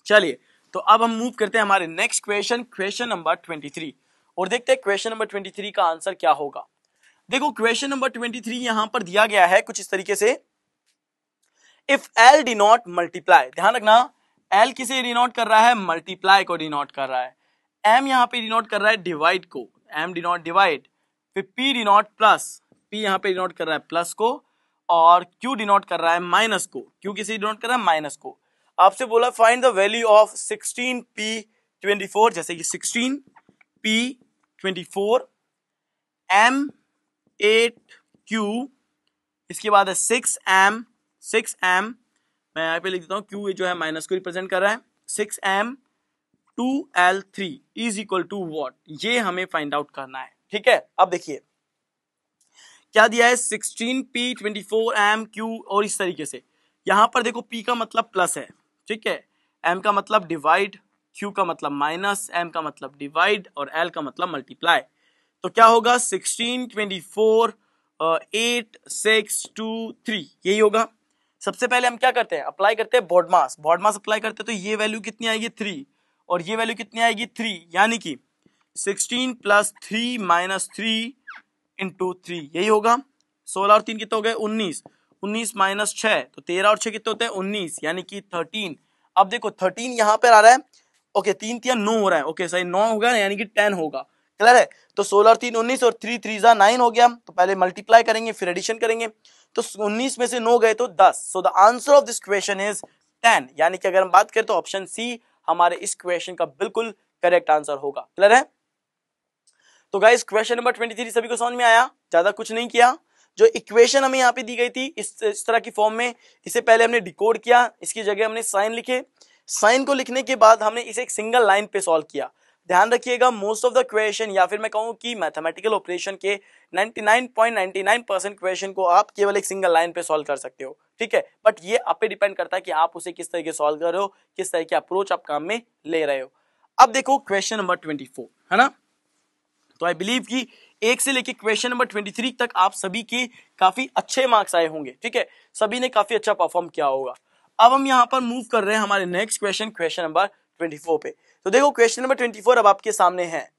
चलिए तो अब हम मूव करते हैं हमारे नेक्स्ट क्वेश्चन, क्वेश्चन नंबर 23, और देखते हैं क्वेश्चन नंबर 23 का आंसर क्या होगा। देखो क्वेश्चन नंबर 23 यहां पर दिया गया है कुछ इस तरीके से, इफ L डिनोट मल्टीप्लाई, ध्यान रखना L किसे डिनोट कर रहा है, मल्टीप्लाई को डिनोट कर रहा है। m यहाँ पे डिनोट कर रहा है डिवाइड को, m डिनोट डिवाइड, फिर p डिनोट प्लस, p यहाँ पे डिनोट कर रहा है प्लस को, और q डिनोट कर रहा है माइनस को, q किसे डिनोट कर रहा है माइनस को। आपसे बोला find the value of 16p24, जैसे कि 16p24 m8q, इसके बाद है 6m, मैं यहाँ पे लिख देता हूँ q जो है माइनस को रिप्रेजेंट कर रहा है, 6m2l3 is equal to what, ये हमें फाइंड आउट करना है। ठीक है, अब देखिए क्या दिया है 16p24m q, और इस तरीके से यहां पर देखो p का मतलब प्लस है, ठीक है, m का मतलब डिवाइड, q का मतलब माइनस, m का मतलब डिवाइड और l का मतलब मल्टीप्लाई। तो क्या होगा 16 24 8 6 2 3, यही होगा। सबसे पहले हम क्या करते हैं, अप्लाई करते हैं बॉडमास, अप्लाई करते हैं, तो ये वैल्यू कितनी आएगी 3 और ये वैल्यू कितनी आएगी 3, यानी कि 16 प्लस 3 माइनस 3 इंटू 3, यही होगा। 16 और 3 कितने हो गए 19, 19 माइनस 6 तो 13 और 6 कितने होते हैं 19, यानी कि 13। अब देखो 13 यहां पर आ रहा है, ओके 3 3 9 हो रहा है, ओके सही 9 होगा यानी कि 10 होगा, क्लियर है। तो 16 और 3 19 और 3 3 9 हो गया, तो पहले मल्टीप्लाई करेंगे फिर एडिशन करेंगे, तो 19 में से 9 गए तो 10। सो the answer of this question is 10, यानी कि अगर हम बात करें तो ऑप्शन सी हमारे इस क्वेश्चन का बिल्कुल करेक्ट आंसर होगा, क्लियर है। तो गाइस क्वेश्चन नंबर 23 सभी को समझ में आया, ज्यादा कुछ नहीं किया। जो इक्वेशन हमें यहाँ पे दी गई थी इस तरह की फॉर्म में, इसे पहले हमने डिकोड किया, इसकी जगह हमने साइन लिखे, साइन को लिखने के बाद हमने इसे एक सिंगल लाइन पे सॉल्व किया। ध्यान रखिएगा मोस्ट ऑफ द क्वेश्चन या फिर मैं कहूँ कि मैथमेटिकल ऑपरेशन के 99.99% क्वेश्चन को आप केवल एक सिंगल लाइन पे सॉल्व कर सकते हो, ठीक है, बट ये आप पे डिपेंड करता है कि आप उसे किस तरीके सॉल्व कर रहे हो, किस तरह की अप्रोच आप काम में ले रहे हो। अब देखो क्वेश्चन नंबर 24 है ना, तो आई बिलीव कि 1 से लेके क्वेश्चन नंबर 23 तक आप सभी के काफी अच्छे मार्क्स आए होंगे, ठीक है, सभी ने काफी अच्छा परफॉर्म किया होगा। अब हम यहाँ पर मूव कर रहे हैं हमारे नेक्स्ट क्वेश्चन नंबर 24 पे। तो देखो क्वेश्चन नंबर 24 अब आपके सामने है।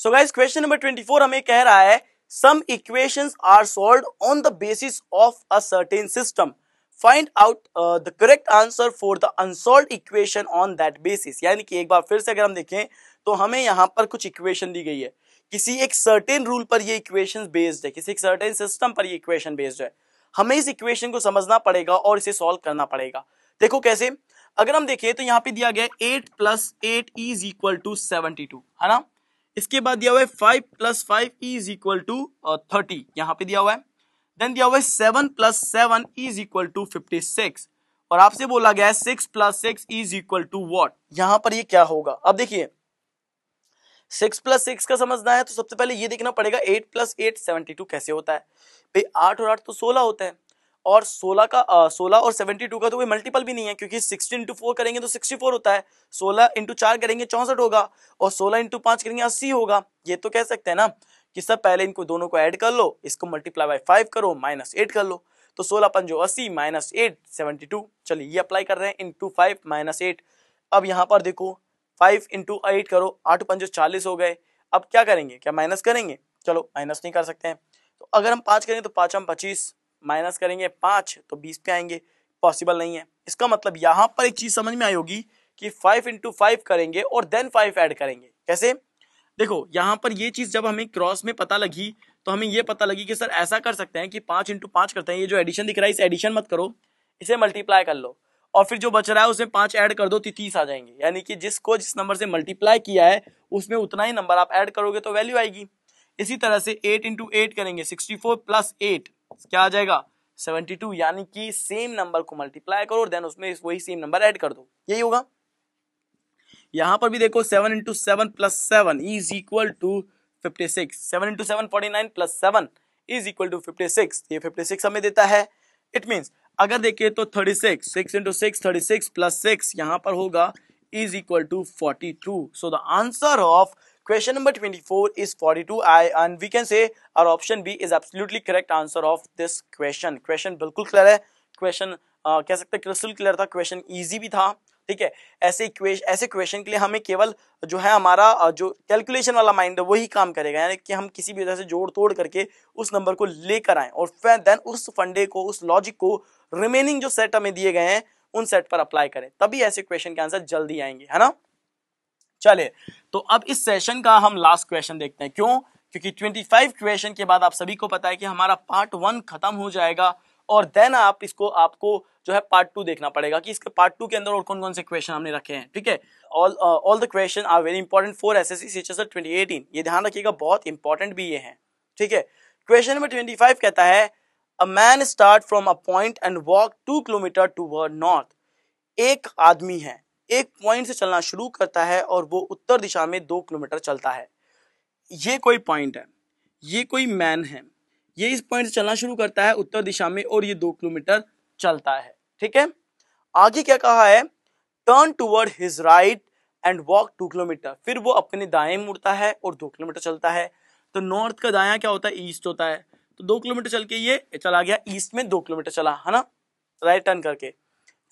सो गाइस क्वेश्चन नंबर 24 हमें कह रहा है some equations are solved on the basis of a certain system, find out the correct answer for the unsolved equation on that basis. यानी कि एक बार फिर से अगर हम देखें तो हमें यहाँ पर कुछ इक्वेशन दी गई है, किसी एक सर्टेन रूल पर ये इक्वेशन बेस्ड है, किसी एक सर्टेन सिस्टम पर ये इक्वेशन बेस्ड है, हमें इस इक्वेशन को समझना पड़ेगा और इसे सॉल्व करना पड़ेगा। देखो कैसे, अगर हम देखें तो यहाँ पे दिया गया 8 + 8 इज इक्वल टू 72, है ना, इसके बाद दिया हुआ है 5 + 5 इज इक्वल टू 30, यहाँ पे दिया हुआ है, देन दिया हुआ है 7 + 7 इज इक्वल टू 56, और आपसे बोला गया है 6 + 6 इज इक्वल टू व्हाट, यहां पर ये क्या होगा। अब देखिए 6 + 6 का समझना है तो सबसे पहले ये देखना पड़ेगा 8 + 8 72 कैसे होता है भाई, 8 और 8 तो 16 होता है, और 16 और 72 का तो कोई मल्टीपल भी नहीं है, क्योंकि 16 × 4 करेंगे तो 64 होता है, 16 × 4 करेंगे 64 होगा, और 16 × 5 करेंगे 80 होगा। ये तो कह सकते हैं ना कि सब पहले इनको दोनों को ऐड कर लो, इसको मल्टीप्लाई बाय 5 करो, -8 कर लो, तो 16 × 5 = 80 -8 72। चलिए ये अप्लाई कर रहे हैं इंटू 5 -8। अब यहाँ पर देखो 5 × 8 करो, 8 × 5 = 40 हो गए। अब क्या करेंगे, क्या माइनस करेंगे, चलो माइनस नहीं कर सकते हैं, तो अगर हम 5 करेंगे तो 5 × 25, माइनस करेंगे 5 तो 20 पे आएंगे, पॉसिबल नहीं है। इसका मतलब यहाँ पर एक चीज समझ में आई होगी कि 5 × 5 करेंगे और देन 5 ऐड करेंगे। कैसे, देखो यहाँ पर ये चीज जब हमें क्रॉस में पता लगी तो हमें ये पता लगी कि सर ऐसा कर सकते हैं कि 5 × 5 करते हैं, ये जो एडिशन दिख रहा है इसे एडिशन मत करो, इसे मल्टीप्लाई कर लो, और फिर जो बच रहा है उसमें 5 ऐड कर दो तो 30 आ जाएंगे, यानी कि जिस नंबर से मल्टीप्लाई किया है उसमें उतना ही नंबर आप ऐड करोगे तो वैल्यू आएगी। इसी तरह से 8 × 8 करेंगे, 64 + 8 क्या आ जाएगा 72, यानी कि सेम नंबर को मल्टीप्लाई करो और देन उसमें वही सेम नंबर ऐड कर दो, यही होगा। यहां पर भी देखो 7 × 7 + 7 is equal to 56, 7 × 7 49 + 7 is equal to 56, ये 56 हमें देता है। इट मींस अगर देखें तो 36, 6 × 6 36 + 6 यहां पर होगा is equal to 42। So the answer of question number 24 is 42, and we can say our option B is absolutely correct answer of this question। Question बिल्कुल क्लियर है, क्वेश्चन कह सकते हैं क्रिस्टल क्लियर था, क्वेश्चन इजी भी था, ठीक है। ऐसे क्वेश्चन के लिए हमें केवल जो है हमारा जो कैलकुलेशन वाला माइंड है वही काम करेगा, यानी कि हम किसी भी वजह से जोड़ तोड़ करके उस नंबर को लेकर आए और फिर देन उस फंडे को, उस लॉजिक को रिमेनिंग जो सेट हमें दिए गए हैं उन सेट पर अप्लाई करें, तभी ऐसे क्वेश्चन के आंसर जल्दी आएंगे, है ना। चलिए, तो अब इस सेशन का हम लास्ट क्वेश्चन देखते हैं। क्यों? क्योंकि 25 क्वेश्चन के बाद आप सभी को पता है कि हमारा पार्ट 1 खत्म हो जाएगा और देन आपको जो है पार्ट 2 देखना पड़ेगा कि इसके पार्ट 2 के अंदर और कौन कौन से क्वेश्चन हमने रखे हैं। ठीक है, all the question are very important for SSC CHSL 2018। ये ध्यान रखिएगा, बहुत इंपॉर्टेंट भी ये हैं। ठीक है, क्वेश्चन नंबर 25 कहता है a man start from a point and walk 2 kilometre toward north. एक आदमी है, एक पॉइंट से चलना शुरू करता है और वो उत्तर दिशा में 2 किलोमीटर चलता है। ये कोई पॉइंट है, ये कोई मैन है, ये इस पॉइंट से चलना शुरू करता है उत्तर दिशा में और ये 2 किलोमीटर चलता है। ठीक है, आगे क्या कहा है, turn toward his right and walk 2 kilometre. फिर वो अपने दाएं मुड़ता है और 2 किलोमीटर चलता है। तो नॉर्थ का दायां क्या होता है, ईस्ट होता है। तो 2 किलोमीटर चल के ये चला गया ईस्ट में, 2 किलोमीटर चला है ना, राइट टर्न करके।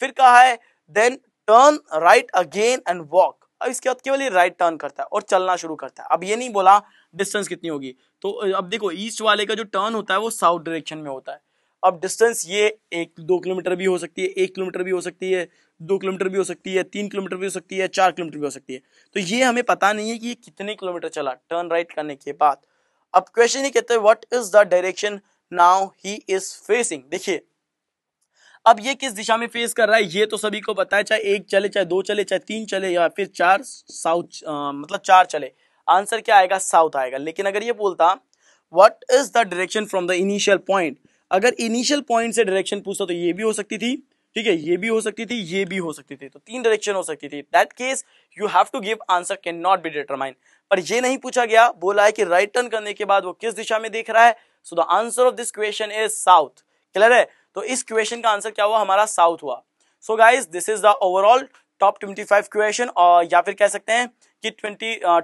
फिर कहा है then turn right again and walk. अब इसके बाद केवल ये राइट टर्न करता है और चलना शुरू करता है। अब ये नहीं बोला डिस्टेंस कितनी होगी, तो अब देखो ईस्ट वाले का जो टर्न होता है वो साउथ डायरेक्शन में होता है। अब डिस्टेंस ये 1-2 किलोमीटर भी हो सकती है, 1 किलोमीटर भी हो सकती है, 2 किलोमीटर भी हो सकती है, 3 किलोमीटर भी हो सकती है, 4 किलोमीटर भी हो सकती है। तो ये हमें पता नहीं है कि ये कितने किलोमीटर चला टर्न राइट करने के बाद। अब क्वेश्चन ये कहते हैं what is the direction now he is facing. देखिए अब ये किस दिशा में फेस कर रहा है ये तो सभी को पता है, चाहे 1 चले, चाहे 2 चले, चाहे 3 चले या फिर 4 साउथ मतलब 4 चले, आंसर क्या आएगा, साउथ आएगा। लेकिन अगर ये बोलता what is the direction from the initial point, अगर इनिशियल पॉइंट से डायरेक्शन पूछता तो ये भी हो सकती थी, ठीक है, ये भी हो सकती थी, ये भी हो सकती थी, तो 3 डायरेक्शन हो सकती थी। That case you have to give answer can not be determine. पर ये नहीं पूछा गया, बोला है कि राइट टर्न करने के बाद वो किस दिशा में देख रहा है। So the answer of this question is south. Clear है, तो इस क्वेश्चन का आंसर क्या हुआ, हमारा साउथ हुआ। So guys this is the overall top 25 question, और या फिर कह सकते हैं कि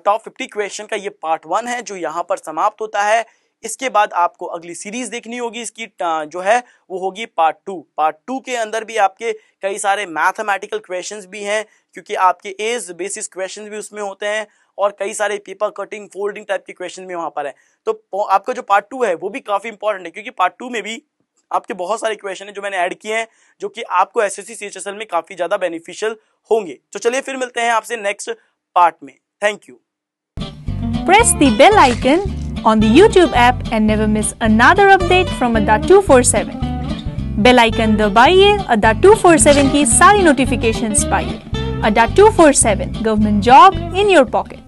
टॉप 50 क्वेश्चन का ये पार्ट 1 है जो यहाँ पर समाप्त होता है। इसके बाद आपको अगली सीरीज देखनी होगी, इसकी जो है वो होगी पार्ट 2। पार्ट 2 के अंदर भी आपके कई सारे मैथमेटिकल क्वेश्चंस भी हैं, क्योंकि आपके एज बेसिस क्वेश्चंस भी उसमें होते हैं और कई सारे पेपर कटिंग फोल्डिंग टाइप के क्वेश्चन भी वहां पर है। तो आपका जो पार्ट 2 है वो भी काफी इंपॉर्टेंट है, क्योंकि पार्ट 2 में भी आपके बहुत सारे क्वेश्चन है जो मैंने ऐड किए हैं, जो कि आपको एसएससी सीएचएसएल में काफी ज्यादा बेनिफिशियल होंगे। तो चलिए फिर मिलते हैं आपसे नेक्स्ट पार्ट में। Thank you. Press the bell icon on the YouTube app and never miss another update from Adda 247. Bell icon दबाइए, अड्डा 247 की सारी नोटिफिकेशंस पाइए। Adda 247 government job in your pocket.